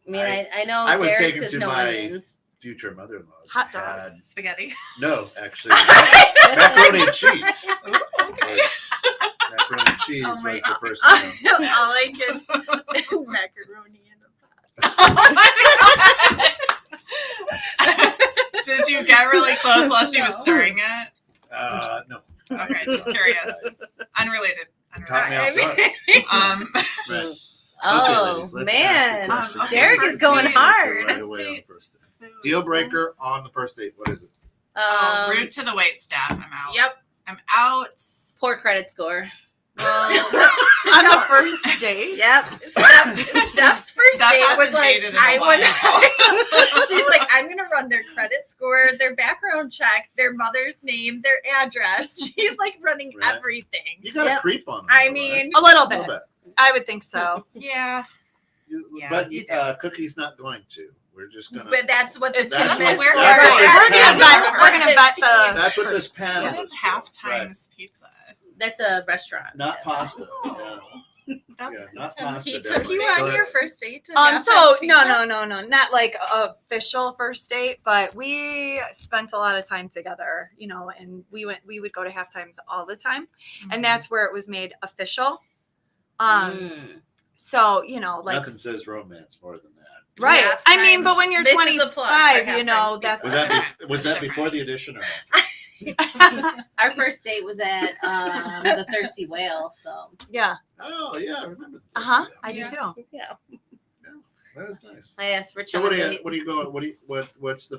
I mean, I know I was Derek taken says to no my- onions. future mother-in-law's Hot had- dogs. Spaghetti. No, actually, macaroni and cheese. Okay. Was- macaroni and cheese Oh my was the God. first All one. I can macaroni in a pot. Oh my God. Did you get really close while she was No. stirring it? No. Okay, just curious. Unrelated. Caught me off Unrelated. guard. Um, Right. Oh ladies, let's man, ask the question. Derek is First going date. hard. Right away on the first date. Deal breaker on the first date. What is it? Oh, rude to the wait staff. I'm out. Yep. I'm out. Poor credit score. Well, On the first date? Yep. Steph's first Steph date was hasn't like, dated in a I want. while. She's like, I'm gonna run their credit score, their background check, their mother's name, their address. She's like running Right. everything. You got to Yep. creep on them. I though, mean, A little right? bit. I would think so. yeah. Yeah. But You do. Cookie's not going to. We're just gonna. But that's what the tip That's is. what we're for. here for. We're gonna bet the. That's what this panel What is is Half for. Right. Times Pizza? That's a restaurant. Not pasta. Oh. Yeah, That's not pasta. He took definitely. you on But- your first date to So halftime pizza? no, not like official first date, but we spent a lot of time together, and we would go to half times all the time, and that's where it was made official. So like Nothing says romance more than that. right. Half I mean, times. but when you're This is a plug for 25, half times that's pizza. Was that before the addition or Our first date was at the Thirsty Whale. So yeah. Oh yeah, I remember. I do Yeah. too. yeah, That was nice. I asked Rich So on what a do you date. what do you go? What's the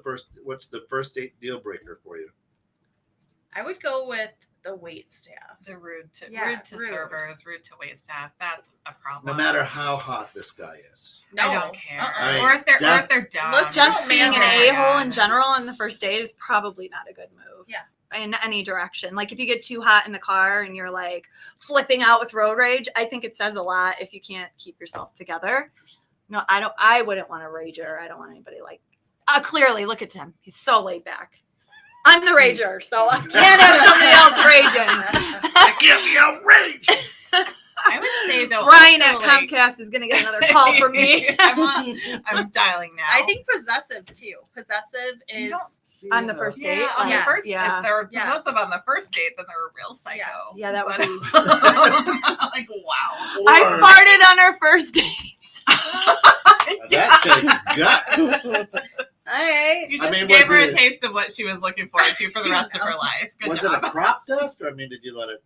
first date deal breaker for you? I would go with the wait staff. The rude to Yeah, rude. servers, rude to wait staff. That's a No problem. matter how hot this guy is. I don't care. Uh-uh. Or if they're Yeah. dumb. Look, Just Oh, being man. an Oh my a-hole God. in general on the first date is probably not a good move. Yeah. In any direction. Like if you get too hot in the car and you're like flipping out with road rage, I think it says a lot if you can't keep yourself together. No, I wouldn't want a rager. I don't want anybody like clearly look at Tim. He's so laid back. I'm the rager, so I can't have somebody else raging. I can't be outraged. I would say though, Brian at also, like- Comcast is gonna get another call from me. I'm dialing now. I think possessive too. Possessive You is don't- On the first date. Yeah, on Yeah. the first. Yeah. If they're Yeah. possessive on the first date, then they're a real psycho. Yeah, that would But- be. like wow. I Or- farted on our first date. That takes guts. All right. You I just mean, gave was her a it- taste of what she was looking forward to for the rest of her life. Good Was job. it a crop dust, or did you let it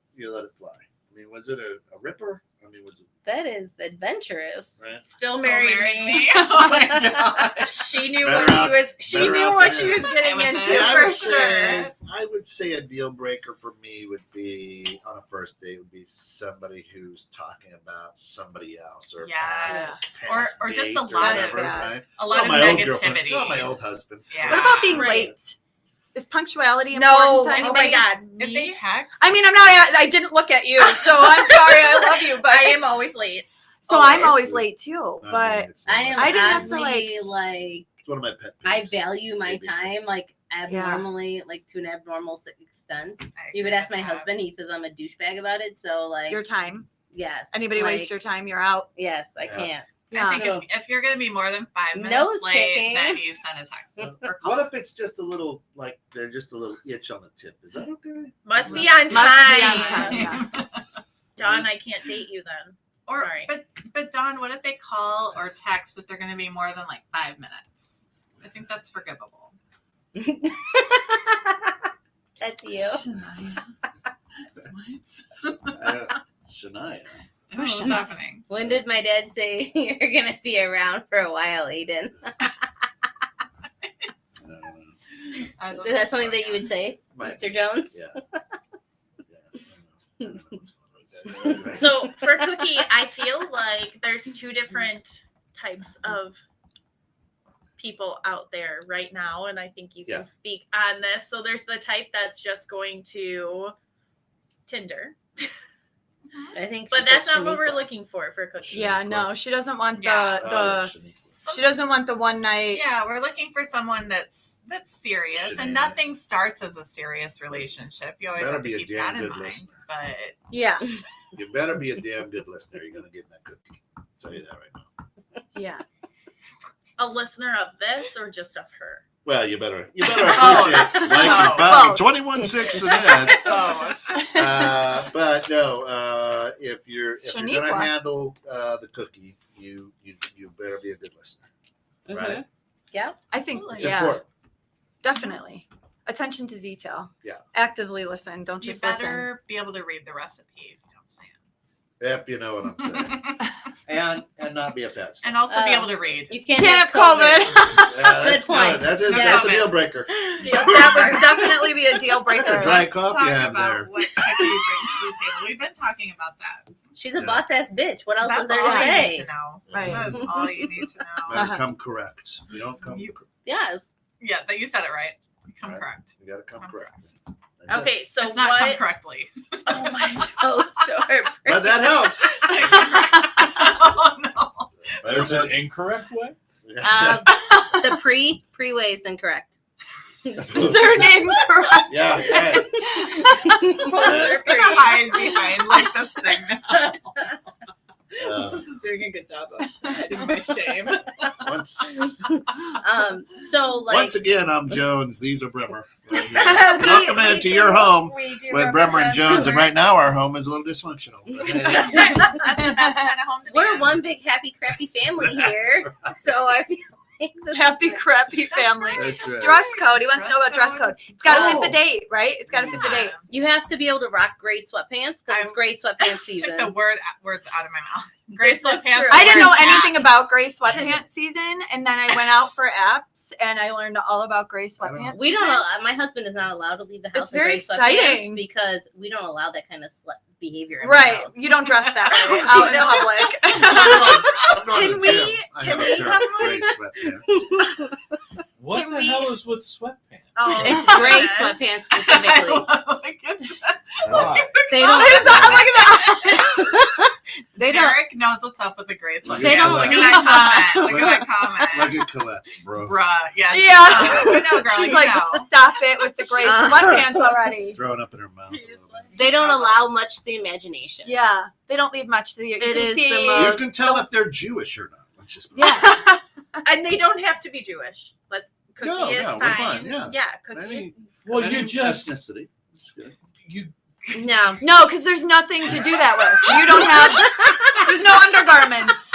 fly? I mean, was it a ripper? I mean, was it That is adventurous. right? still Still married me. Oh my god. She knew Better what out- she was. She better knew out what than she was in. getting Yeah, into with that. for sure. I would say a deal breaker for me would be on a first date would be somebody who's talking about somebody else or Yes. past Or just date a lot of- whatever, Yeah. right? A lot of my old girlfriend. negativity. Oh, my old husband. Yeah. What about being Right. late? Is punctuality No, important to oh my anybody? god, If they me. text, I mean, I didn't look at you, so I'm sorry. I love you, but I am always late. so I'm always. always late too. I mean, But it's one I of am. my- I didn't have to, like. It's one of my pet I peeves. value my Maybe. time like abnormally, like to an abnormal extent. I You could agree ask with my that. husband. He says I'm a douchebag about it. So like, your time. yes. Anybody like, waste your time, you're out. Yes, I Yeah. can't. Yeah. I think if you're going to be more than 5 minutes Nose late, picking. then you send a text or call. What if it's just a little like they're just a little itch on the tip? Is that okay? Must be on Must time. be on time, yeah. John, I can't date you then. Or, Sorry. but Dawn, what if they call or text that they're going to be more than like 5 minutes? I think that's forgivable. That's you. Shania. What's happening? When did my dad say you're gonna be around for a while, Aiden? I don't Is know. that something that you would say, Might Mr. be. Jones? Yeah. I don't know what's going on with that. So for Cookie, I feel like there's two different types of people out there right now, and I think you can Yeah. speak on this. So there's the type that's just going to Tinder, I think. but she that's said not what we're Shaniqua. looking for Cookie. Yeah, no, she doesn't want Yeah. Oh, the Shaniqua. she doesn't want the one night. Yeah, we're looking for someone that's serious, Shouldn't and it? nothing starts as a serious relationship. You always Better have be to a keep damn that in good mind. listener. But Yeah, You better be a damn good listener. You're gonna get that cookie. I'll tell you that right now. yeah. A listener of this or just of her? Well, you better Oh. appreciate like Oh. you're probably Both. 21-6 and that. oh, But no, if you're Shaniqua. gonna handle the cookie, you better be a good listener. Right? Mhm. Yeah. I think Absolutely. It's yeah, important. definitely. Attention to detail. Yeah. Actively listen. Don't you just listen. better be able to read the recipe. If you know what If you know what I'm saying. I'm saying. And not be a fat And slob. also be able to read. You can't, Can't have COVID. Yeah, that's Good point. That's a Yeah. deal breaker. That would definitely be a deal breaker. That's a dry Let's cup talk you have about there. what Cookie brings to the table. We've been talking about that. She's a Yeah. boss ass bitch. What else That's is there all to you say? need to know. Right. That's all you need to know. Better Uh-huh. come correct. You don't come. You- Yes. Yeah, that you said it right. Come Right. correct. You gotta come Come correct. That's it. Okay, so it's not come what? correctly. Oh my! Oh, store. But that helps. Oh no. But There's an that's- incorrect way. The pre-way is incorrect. Is there an incorrect? Yeah, right. It's gonna hide behind like this thing now. Uh, This is doing a good job of hiding my shame. once So like once again, I'm Jones. These are Bremer. Right here. Welcome into your home We do with Bremer and represent Jones, and Bremer. right now our home is a little dysfunctional. That's the best kind of home to be we're in. one big happy crappy family here. So I feel like this Happy is crappy family. That's right. Dress code. He wants to know about dress Dress code. It's got to Oh. fit the date, right? It's got to fit the date. you have to be able to rock gray sweatpants because it's gray sweatpants Took the season. words out of my mouth. Gray This is sweatpants. true. I didn't know orange anything hats. about gray sweatpants season, and then I went out for apps and I learned all about gray sweatpants. We don't. season. My husband is not allowed to leave the house It's in very gray sweatpants exciting. because we don't allow that kind of behavior. In Right. The house. You don't dress that way out in public. I'm going Can to the we- gym. I can have a we pair have of gray sweatpants. What Can the we- hell is with sweatpants? Oh, It's gray sweatpants specifically. Look at that. Why? They don't. Look at that. They don't. Derek knows what's up with the gray sweatpants. They don't Look leave- at that comment. Look at that comment. Look at Colette, bro. Bruh. Yeah. Yeah. You know, girl. She's you like, know. stop it with the gray sweatpants already. She's throwing up in her mouth. a little bit. They don't allow much to the imagination. Yeah. They don't leave much to the. It is the You most- can tell if they're Jewish or not. Let's just Yeah. and they don't have to be Jewish. Cookie No, is no, we're fine. fine, yeah. Cookie Any- is Well, Any you just ethnicity. It's good. you No. No, because there's nothing to do that with. You don't have. There's no undergarments.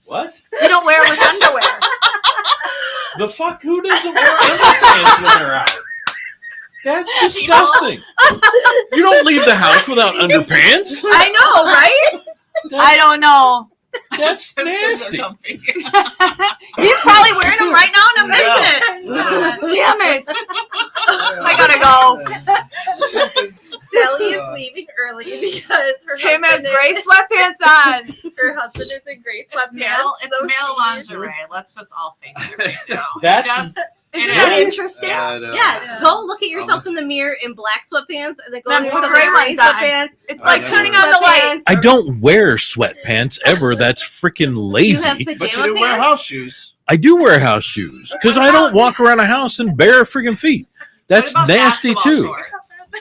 what? You don't wear it with underwear. The fuck? Who doesn't wear underpants when they're out? That's disgusting. You don't leave the house without underpants. I know, right? I don't know. That's This is nasty. something. He's probably wearing them right now, and I'm missing it. Damn it! I gotta go. Sally is leaving early because her Tim has husband gray is, sweatpants on. her husband is in gray It's sweatpants. male, it's so male she- lingerie. Let's just all face it right now. That's- Just, Isn't it that is. interesting? I know. Yeah, Yeah. go look at yourself in the mirror in black sweatpants, and then go Then look put at gray gray ones on. sweatpants. It's I like never- turning on the light. sweatpants, I or don't wear sweatpants ever. That's freaking You have lazy. pajama But you do wear pants? house shoes. I do wear house shoes because I don't walk around a house in bare freaking feet. That's What about nasty basketball too. shorts?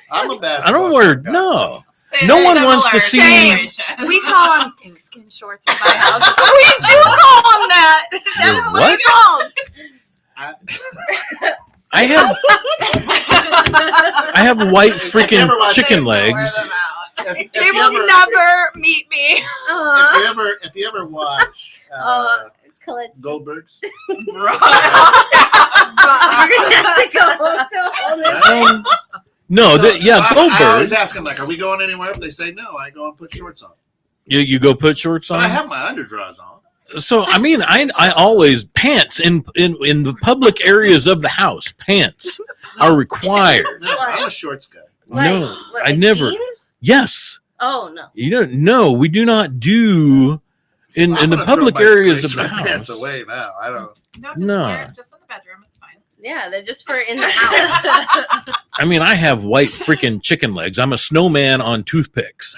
I'm a basketball. I don't wear short guy. no. Same No one wants similar to see- situation. We call them dickskin shorts in my house. We do call them that. That is what What? we call them. I have white freaking never watched chicken Wear legs. them out. If They you will ever- never meet me. If you ever watch Colette's- Goldberg's, You're gonna have to go home to a whole new No, yeah, I Goldberg. always ask them, like, "Are we going anywhere?" If they say no, I go and put shorts on. You go put shorts But I on. have my underdrawers on. So I mean, I always pants in the public areas of the house. Pants are required. No, I'm a shorts guy. No, what, I like never. jeans? Yes, Oh no. you don't. No, we do not do in I'm the gonna public throw my areas gray of the sweatpants house. away now. I don't. No, just No. wear it just in the bedroom. It's fine. Yeah, they're just for in the house. I mean, I have white freaking chicken legs. I'm a snowman on toothpicks.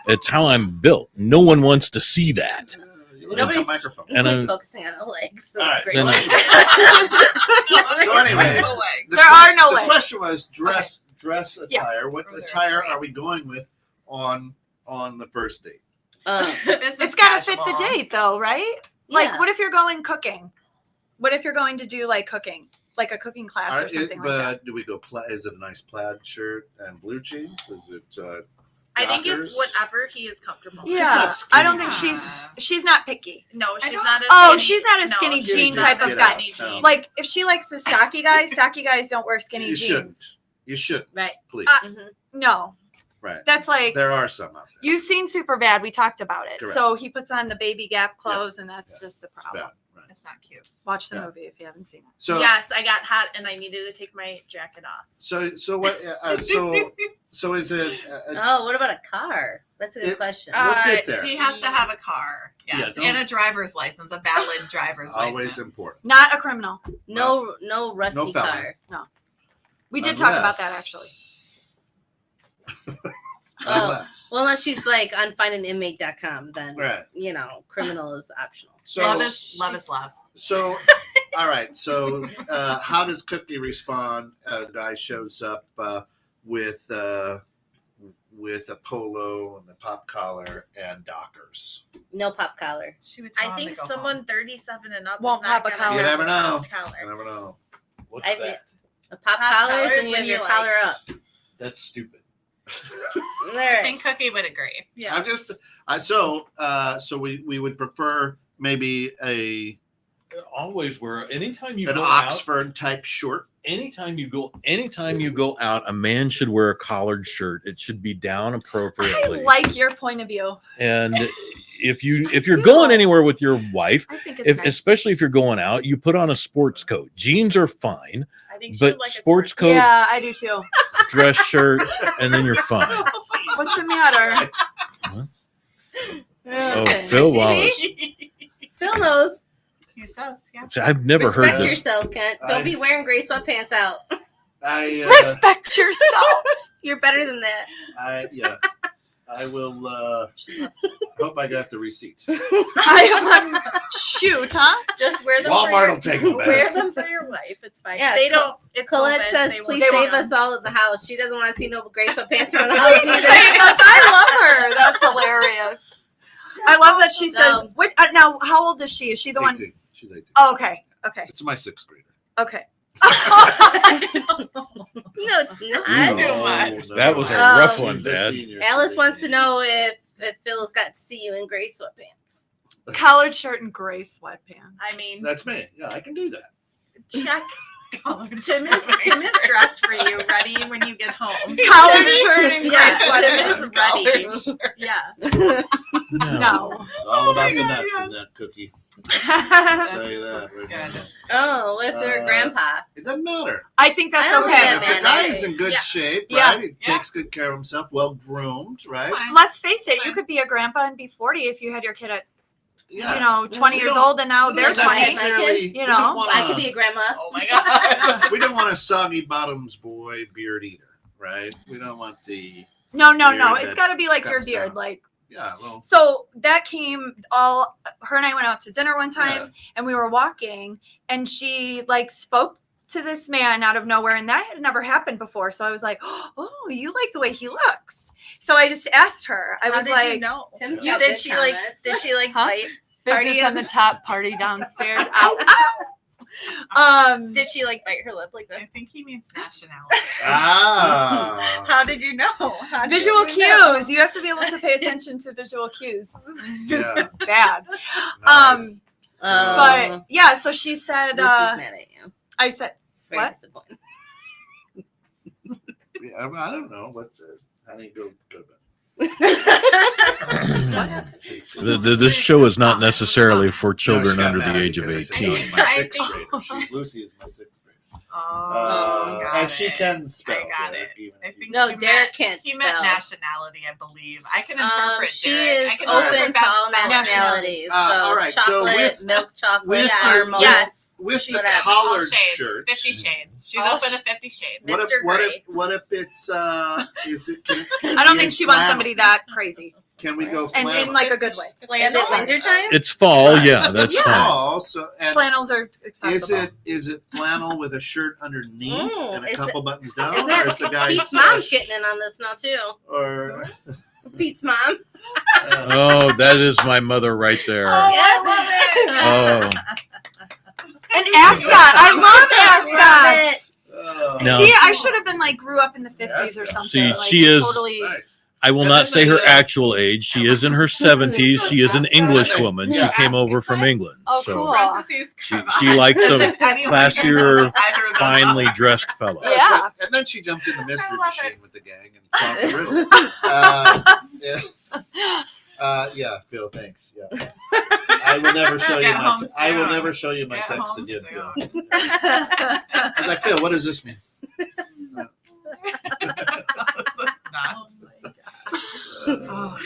It's how I'm built. No one wants to see that. You look Nobody's- at the microphone. And Nobody's I'm- focusing on the legs. So All it's right, great. then So anyway, No leg. the There are no the legs. question was dress Yeah. attire. What Or they're attire okay. are we going with on the first date? This is It's got to fit the casual. date, though, right? Like, Yeah. what if you're going cooking? What if you're going to do like cooking, like a cooking class or something like that? But do we go? Is it a nice plaid shirt and blue jeans? Is it? I think Dockers? it's whatever he is comfortable with. Yeah, not I don't skinny. think she's not picky. No, I she's don't- not a Oh, skinny- she's not a no, skinny she's jean not type a of guy. skinny jean. Like if she likes the stocky guys don't wear skinny You jeans. shouldn't. You should. Right. Please. Mhm. No, Right. that's like There are some out there. you've seen Superbad. We talked about it. Correct. So he puts on the baby Gap clothes, and that's just a It's problem. bad. Right. It's not cute. Watch the Yeah. movie if you haven't seen it. So yes, I got hot and I needed to take my jacket off. so what? So is it? Oh, what about a car? That's a good It- question. We'll get there. He has to have a car. Yes. Yeah, and a driver's license, a valid driver's license. Always important. Not a criminal. no rusty no felony. car. We did talk about Unless- that actually. Oh, well, unless she's like on findinginmate.com, then Right. criminal is optional. So love is love. So, all right. So, how does Cookie respond? A guy shows up with a polo and the pop collar and Dockers. No pop collar. She would tell I him think to go someone home. 37 and up Won't is not have a gonna collar. You never know. a collar. You never know. What's I that? A pop Pop collar collar is is when you when have you your like- collar up. That's stupid. All I right. think Cookie would agree. Yeah. I'm just so we would prefer maybe Always wear anytime you an go out. Oxford type short. Anytime you go out, a man should wear a collared shirt. It should be down I appropriately. like your point of view. And if you're going anywhere with your wife, I think it's nice. especially if you're going out, you put on a sports coat. Jeans are fine, I think she but would like a sports coat, Yeah, I do too. dress shirt, and then you're fine. What's the matter? Oh, Okay. Phil See? Wallace. Phil knows. He says, yeah. See, I've never Respect heard this. yourself, Kent. Don't be wearing gray sweatpants out. Respect yourself. You're better than that. I will. Hope I got the receipt. Shoot, huh? Just wear them. Walmart for will take them back. Wear them for your wife. It's fine. Yeah, They don't. It's Colette COVID, says, they won't please take save them. us all at the house. She doesn't want to see no gray sweatpants around the Please house. save us. I love her. That's hilarious. I love that she says. No. Which now? How old is she? Is she the one? 18. She's 18. Oh, okay. Okay. It's my sixth grader. Okay. No, it's not. much. That was a Oh. rough one, She's a Dad. senior. Alice She's wants to 18. know if Phil's got to see you in gray sweatpants. Collared shirt and gray sweatpants. I mean, That's me. Yeah, I can do that. check. Tim is dressed for you, ready when you get home. Collared shirt and gray Yeah, sweatpants. Tim is ready. Yeah. No. It's all about the nuts in that cookie. I'll tell you that. That's right good. now. Oh, what if they're a grandpa? It doesn't matter. I think that's I don't okay. have If the man, guy I- is in good Yeah. shape, Yeah. right? He takes good care of himself, well groomed, right? Fine. Let's face it, you could be a grandpa and be 40 if you had your kid at, Yeah. 20 We years don't- old and now We they're don't 20. necessarily- You we know, don't wanna- I could be a grandma. Oh my god. we don't want a soggy bottoms boy beard either, right? We don't want the No. beard It's that got to be like your comes beard. down. Like, well. so that came her and I went out to dinner one time Yeah. and we were walking and she like spoke to this man out of nowhere and that had never happened before. So I was like, oh, you like the way he looks. So I just asked her. I How was did like, you know? Tim's You got did good she comments. like Huh? bite? business on the top, party downstairs. Ow. Did she like bite her lip like this? I think he means nationality. Ah. How did you know? How did Visual you know? cues. You have to be able to pay attention to visual cues. Yeah. Bad. Nice. But yeah, so she said, Lucy's mad at you. I said, She's very what? disappointed. Yeah, I don't know. What? Honey, go to bed. This show is not necessarily for children No, she got under the mad age of because I said, 18. "It's my I sixth think- grader. Lucy is my sixth grader. Oh, got And she it. can spell. I got Derek, it. even I if you- think No, he Derek meant- can't He meant spell. nationality, I believe. I can interpret She Derek. is I can open interpret to all best nationalities. So all right, so chocolate, milk chocolate, with caramel. Yes. with She the got it. All collared shades, shirt. 50 shades. She's All open to sh- 50 shades. What if Mr. Gray. what if it's is it? Can I don't be think in she wants flannel? somebody that crazy. Can we go And flannel? in like a good way. Is it winter time? It's fall, yeah, that's Yeah. fine. Oh, so and Flannels are acceptable. is it flannel with a shirt underneath Mm, and a is couple buttons down, Isn't or is the that guy Pete's mom's getting in on this now too? or Pete's mom. Oh, that is my mother right there. Yeah, I love it. Oh, And ascot. I love Love ascots. it. No. See, I should have been like grew up in the 50s or something. See, like, she is- totally. nice. I will not say her actual age. She is in her 70s. She is an English woman. She Yeah. came over from England. Oh, So cool. Parentheses, she cravat. likes a Anyone classier, who knows either of those finely are- dressed fellow. Yeah. Right. And then she jumped in the mystery love machine it. with the gang and solved the riddle. Yeah, Phil, thanks. Yeah. I will never show you Get my. home I will soon. never show you my Get text home again, Phil. soon. I was like, Phil, what does this mean? This is nuts. Well,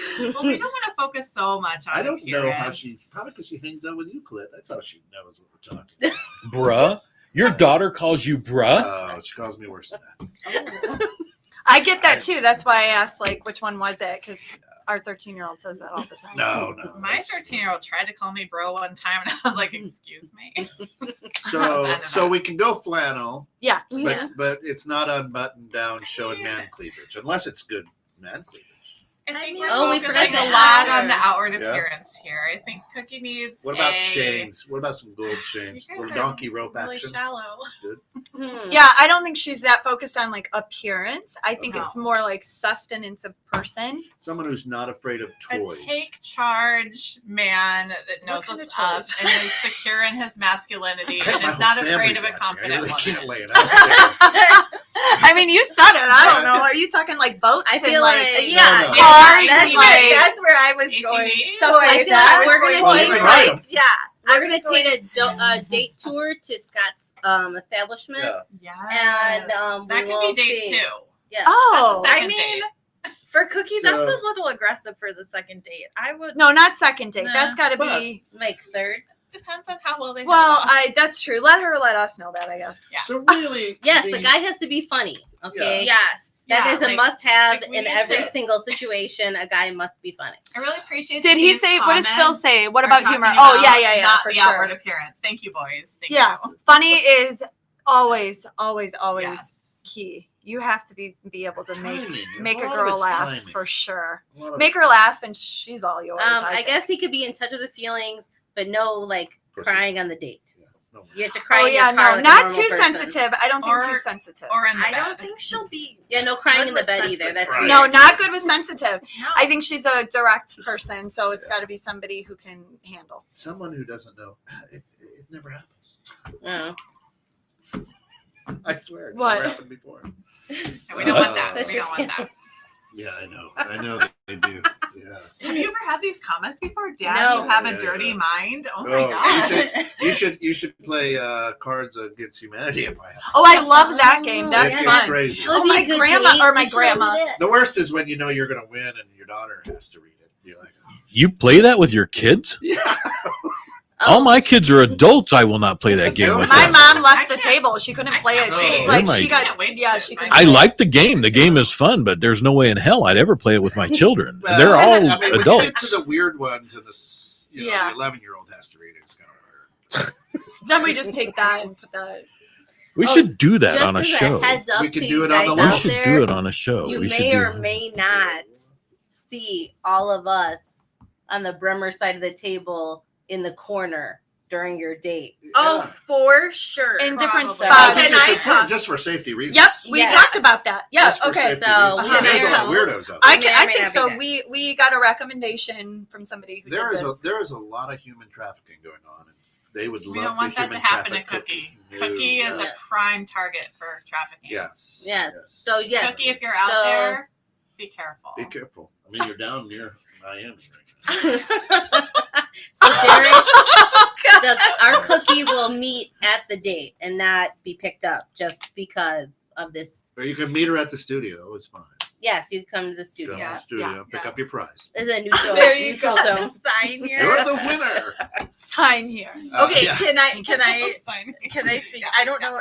we don't want to focus so much on I don't know how appearance. she. Probably because she hangs out with you, Clint. That's how she knows what we're talking about. Bruh? Your daughter calls you bruh? Oh, she calls me worse than that. I get that too. That's why I asked, like, which one was it? Because Our 13-year-old says that all the time. No. My 13-year-old tried to call me bro one time, and I was like, "Excuse me." So we can go flannel, Yeah. but it's not unbuttoned down showing man cleavage unless it's good man cleavage. I think Oh, we we're forgot focusing the a lot shower. on the outward Yeah. appearance here. I think Cookie needs. What about a chains? What about some gold chains? You Or guys are donkey rope really action? shallow. That's good. Yeah, I don't think she's that focused on like appearance. I think No. it's more like sustenance of person. Someone who's not afraid of toys. A take charge man that knows kind what's of up toys? and is secure in his masculinity I hope and my is not whole afraid family's of a watching. confident I really woman. can't lay it out there. I mean, you said it. I don't know. Are you talking like boats? I feel and, like- Yeah, No. Cars that's, and, where, like, that's where I was going. ATVs? Stuff I like feel like that. we're gonna Well, you take can ride 'em. Yeah, we're gonna take a date tour to Scott's establishment, Yeah. Yes. and that we could will be date see. 2. Yeah. Oh, That's a I second mean, date. for Cookie, that's So- a little aggressive for the second date. I would. no, not second date. Nah. That's got to But- be. Like third. Depends on how well they. hit Well, it off. that's true. Let her let us know that. I guess. Yeah. So really, Yes, the guy has to be funny. Okay. Yes. That yeah, is a like, must-have like we in need every to- single situation. A guy must be funny. I really appreciate. Did that he these say- what does Phil comments say? What are about talking humor? Oh, about yeah, not for the sure. outward appearance. Thank you, boys. Thank Yeah. you. Funny is always Yes. key. You have to be able to Timing. make a lot of girl it's laugh timing. for sure. A lot of Make it's her laugh, and she's all yours. I think. guess he could be in touch with the feelings, but no, like Pussy. crying on the date. Yeah, no. You have to cry. Oh in yeah, your car no, like a not normal too person. sensitive. I don't think Or- too sensitive. Or in the I don't bed. think she'll be. Yeah, no crying Good in the with bed either. sensitive That's crying. weird. No, not good with sensitive. No. I think she's a direct person, so it's got to be somebody who can handle. Someone who doesn't know. It never happens. Oh. I swear, it's What? never happened before. And we don't want that. That's We your don't want that. Yeah, I know that they do. Yeah. Have you ever had these comments before, Dad? No. You have a Yeah, dirty yeah. mind. Oh my Oh, god. you should play Cards Against Humanity at my house. Oh, I love that game. Oh, That's it's fun. crazy. That would Oh, be my a good grandma- date. or my We should do grandma. that. The worst is when you know you're going to win and your daughter has to read it. You're like, oh. You play that with your kids? Yeah. All my kids are adults. I will not play that game with My them. mom left I the can't- table. She couldn't play it. She was Oh. like, They're she my- got, Wait to yeah, get she my- couldn't. I play like it. the game. The game is fun, but there's no way in hell I'd ever play it with my children. Well, They're all I mean, when you get adults. to the weird ones and the Yeah. 11-year-old has to read it, it's kind of weird. Then we just take that and put that. We Oh, should do that Just on a as show. a heads up We could to do you it on guys the We out wall. should there, do it on a show. you We should may do or may not see all of us on the Bremer side of the table in the corner during your date. Oh, for sure. In different Probably. I spots. think Can it's I important talk? just for safety reasons. Yep, we Yes. talked about that. Yeah, Just for okay. safety so reasons. we There's a may lot of or- weirdos out I, there. may or I may think not be so. there. We got a recommendation from somebody who There did is this. there is a lot of human trafficking going on. And they would We love don't want to that to human happen to traffic Cookie. No, Cookie is no. a prime target for trafficking. Yes. Yes. So yes. Cookie, if you're out So- there, be careful. Be careful. I mean, you're down near Miami right So Derek, our cookie will meet at the date and not be picked up just because of this. now. Or you can meet her at the studio. It's fine. Yes, you come to the Go studio. to the Yes, studio, pick yes. up your prize. This is a neutral, There you neutral go. zone. Sign here. You're the winner. Sign here. Okay, Yeah. can I Sign. speak? Yeah, I don't know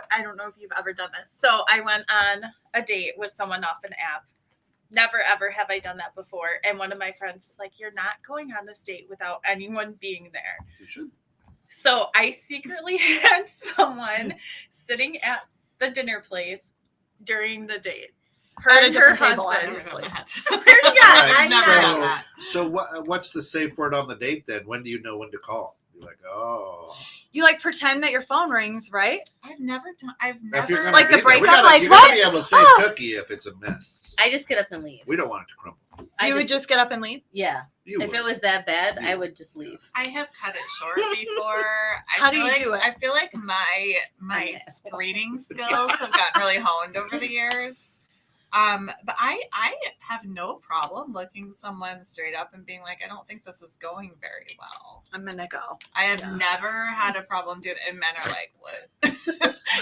if you've ever done this. So I went on a date with someone off an app. Never ever have I done that before. And one of my friends is like, "You're not going on this date without anyone being there." You should. So I secretly had someone sitting at the dinner place during the date. Her At a and her different table, husband. obviously. Swear to God, All right, I never know. done that. So what's the safe word on the date then? When do you know when to call? You're like, oh. You like pretend that your phone rings, right? I've never done. I've If you're never gonna Like be the there, we breakup, gotta- like, you gotta what? be able to save Oh. Cookie if it's a mess. I just get up and leave. We don't want it to crumble. I You would just get up and leave. yeah. You If would. it was that bad, You I would. would just leave. I have cut it short before. How do you do it? I feel like my screening skills have gotten really honed over the years. But I have no problem looking someone straight up and being like, I don't think this is going very well. I'm gonna go. I have Yeah. never had a problem doing it, and men are like, what?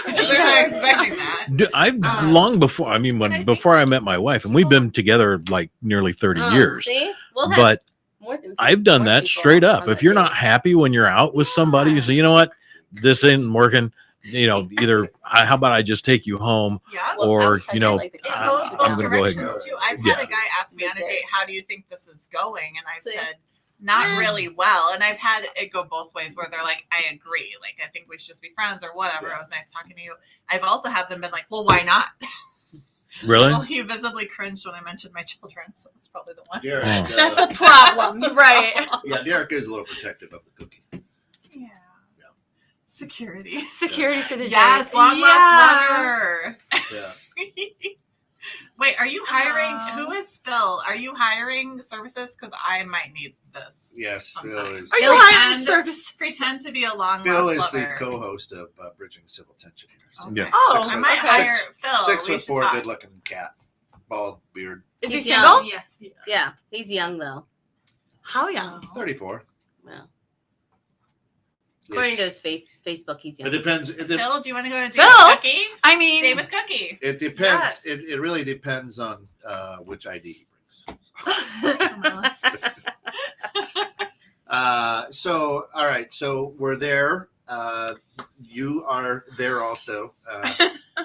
Because they're not expecting that. I long before. I mean, before I met my wife, and we've been together like nearly 30 Oh, years. See? We'll have But more than I've done more that people straight up. on If that you're date. not happy when you're out with somebody, you say, you know what, this isn't working. either how about I just take you home, Yeah. or I like the It car. goes I'm both gonna go ahead and directions go. too. I've Yeah. had a guy ask me on a Midday. date, "How do you think this is going?" And I've See? said, "Not Yeah. really well." And I've had it go both ways, where they're like, "I agree. Like, I think we should just be friends or whatever. Yeah. It was nice talking to you." I've also had them been like, "Well, why not?" Really? Well, he visibly cringed when I mentioned my children, so that's probably the one. Derek, Oh. That's a problem, That's a right? yeah, Derek is a little protective of the cookie. Yeah. Yeah. Security. Security for the Yes, day. long lost lover. Yeah. Wait, are you hiring? Who is Phil? Are you hiring services? Because I might need this. Yes, Phil sometime. is. Are you Phil hiring and- service? Pretend to be a long Phil lost is the lover. co-host of Bridging Civil Tension here. So Okay. Yeah. Oh, I might Six- hire Phil. 6'4", talk. good-looking cat, bald beard, Is he He's single? young. Yes. Yeah, he's young though. How young? 34. Well, Yes. according to his Facebook, he's It young. depends. Phil, do you want to go on a date Phil? with Cookie? I mean, Date with Cookie. It depends. Yes. It really depends on which ID he brings. So, all right. So we're there. You are there also.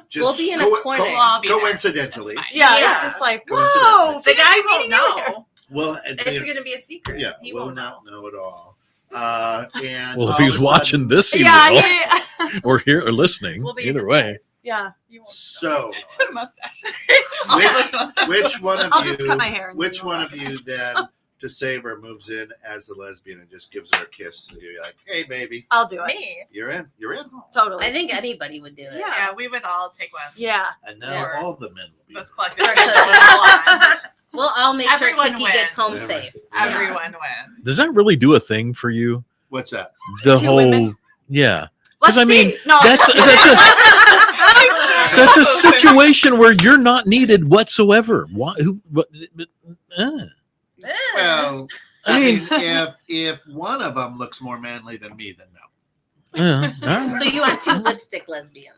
Just We'll be in a corner. We'll all be there. coincidentally. That's fine. yeah, Yeah. it's just like, Coincidentally. whoa, The fancy guy meeting won't you here. know. Well, It's going to be a secret. yeah, He will won't not know. know at all. And Well, if all he's of a watching sudden- this, he will. Yeah, Or here or listening. We'll be Either way. disguised. yeah. You won't know. So, Mustaches. which one of I'll you? just cut my hair and Which then one we'll of you then, to save her, moves in as the lesbian and just gives her a kiss and you're like, "Hey, baby, I'll do it. Me. you're in. You're in." Totally. I think anybody would do it. Yeah. Yeah, we would all take one. yeah. And now Yeah. all the men will be. This collective. For Everyone Well, I'll make sure Everyone Cookie gets home wins. safe. wins. Does that really do a thing for you? What's that? The Two whole, women? yeah. Let's 'Cause I mean, see. No. That's a situation where you're not needed whatsoever. Why? Who? What? Well, I I mean, mean, if one of them looks more manly than me, then no. So you want two lipstick lesbians?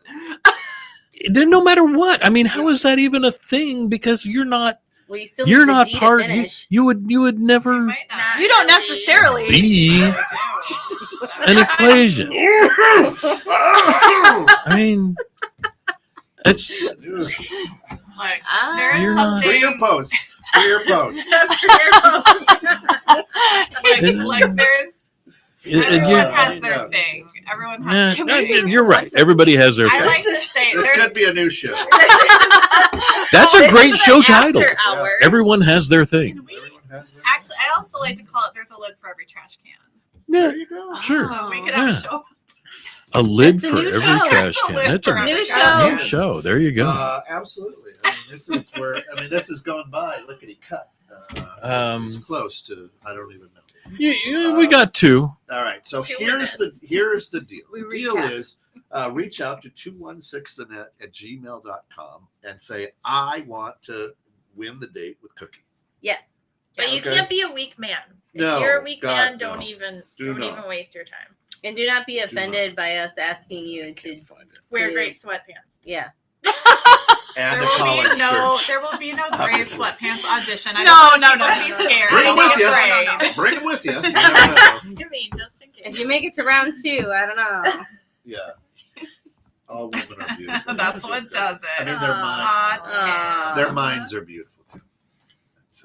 Then no matter what, I mean, how is that even a thing? Because you're not. Well, you still You're need not the D part. to finish. You would never Might not. You don't necessarily. be an equation. I mean, it's Like, Ah. there is You're not- For your something. post. For your post. Like there's. Everyone yeah. has their Yeah. thing. Everyone yeah, has. Can we do you're right. Everybody has their I thing. like to say This there's. could be a new show. That's a This great is show an after title. hours. Everyone has their thing. Can we- Everyone has their- Actually, I also like to call it. There's a lid for every trash can. Yeah, There you go. sure. So we could have Yeah. a show. A lid That's the for new every show. trash There's a can. lid That's for a every New trash show. new show. There you go. Absolutely. I mean, this is where. I mean, this has gone by. Lickety cut. It's close to. I don't even know. We got two. All right. So 2 here's minutes. the deal. We The deal recap. is reach out to 216thenet@gmail.com and say, I want to win the date with Cookie. Yes. But you Okay. can't be a weak man. If No, you're a weak God, man, no. don't even waste your time. And do not be offended by us asking you to. Can't find it. Wear To- great sweatpants. Yeah. And There a will collared be no. shirt. There will be no gray Obviously. sweatpants audition. I No, don't want no, people no, to be no, scared. Bring Don't them be with you. afraid. Bring them with you. You never know. You mean just in case. If you make it to round 2, I don't know. Yeah. All women are beautiful. That's what does I it. mean, their minds. Hot Their minds are beautiful too.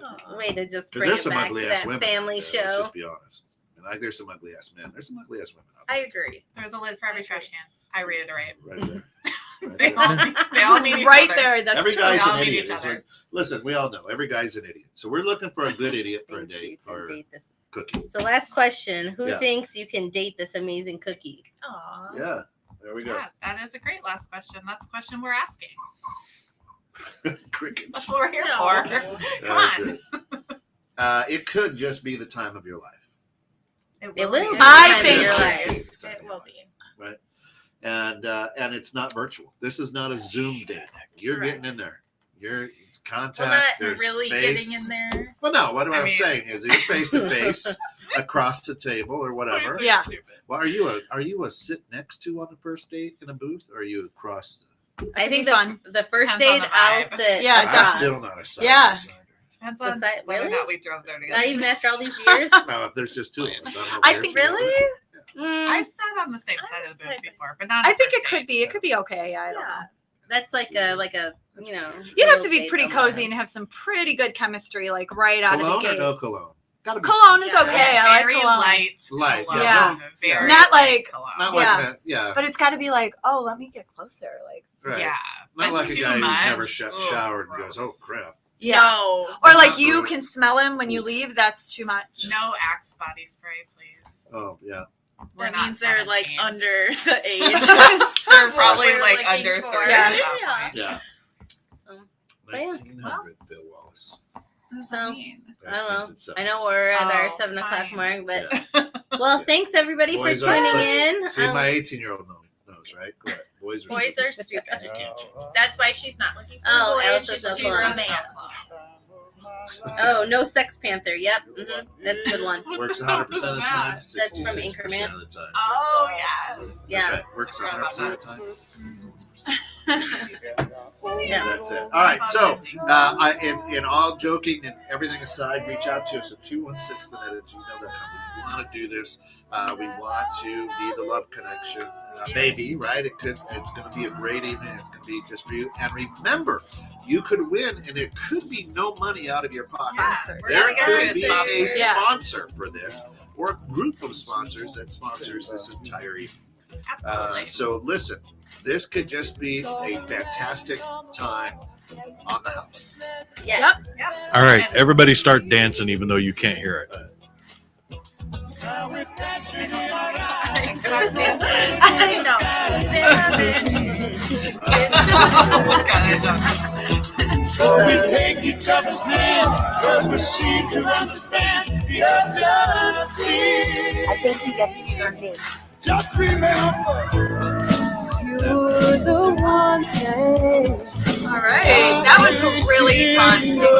Aw. Way to just Because bring there's it some back to ugly ass that women. family Let's show. just be honest. And like, there's some ugly ass men. There's some ugly ass women out I agree. There's a lid for every trash can. I reiterate. there. Right there. Right They there. all need each Right other. there. That's Every true. guy's They all an meet idiot. each It's other. like, listen, we all know every guy's an idiot. So we're looking for a good idiot for a Thinks you date can for date this. Cookie. So last question: Who Yeah. thinks you can date this amazing Cookie? Aw. Yeah, there we go. Yeah, that is a great last question. That's a question we're asking. Crickets. That's what we're here No. for. Come That's on. it. It could just be the time of your life. It will be. be. I Time in think- your It life. is the time It of your will life. be. Right. And it's not virtual. This is not a Zoom date. You're Correct. getting in there. It's contact. Well, not there's really space. getting in there. Well, no. What I I'm mean- saying is, you're face to face, across the table or whatever. Yeah. Well, are you a sit next to on the first date in a booth, or are you across? I think be fun. the first Depends on date the I'll vibe. sit. Yeah, it I'm does. still not a side. Yeah. Depends The on side- whether or really? not we drove there together. Not even after all these years. No, if there's just two of us. I'm I over think here. Really? I've sat on the same side of the booth before, but not. I think it could be. It could be okay. I don't know. That's like a You'd have to be pretty cozy and have some pretty good chemistry, like right out of Cologne the or gate. no cologne? Gotta be Cologne is okay. I like very cologne. light. Cologne. Yeah. Very Not light like- cologne. Not Yeah. like that. Yeah. But it's got to be like, oh, let me get closer. Like, Right. Yeah. Not but like a too guy who's much, never ugh, showered and gross. goes, oh crap. No. Or like Not you rude. can smell him when you leave. That's too much. No Axe body spray, please. Oh yeah. We're That not means they're like 17. under the age. They're probably We're like looking under for. 30. Yeah. at that point. Yeah. But yeah. 1900 Phil Wallace. What does So, that mean? I don't know. means it's I know we're at our Oh, 7 o'clock fine. mark, but well, thanks everybody Boys for are- tuning look, in. See, my 18-year-old knows, right? Go ahead. Boys are Boys stupid. are stupid. You can't change. That's why she's not looking for Oh, a boy. Elsa's She's so she's close. a man. Oh, no Sex Panther. Yep, that's a good one. Works 100% of the time. That's from 66% Increment. of the time. Oh, yes. Yeah, That's right. Works 100% of the time. 66%. yeah. That's it. All right. So, in all joking and everything aside, reach out to us at 216thenet@gmail.com. We want to do this. We want to be the love connection. Maybe, right? It's going to be a great evening. It's going to be just for you. And remember, you could win, and it could be no money out of your pocket. Yeah, we're There gonna get could you a be sponsor. a Yeah. sponsor for this, or a group of sponsors that sponsors this entire evening. Absolutely. So listen, this could just be a fantastic time on the house. Yes. Yep. All right, everybody start dancing, even though you can't hear it. I So we take each other's hand, cause we seem to understand you're just here. I think he just used your name. Just remember, You're the one. All right. That was really fun. Thank you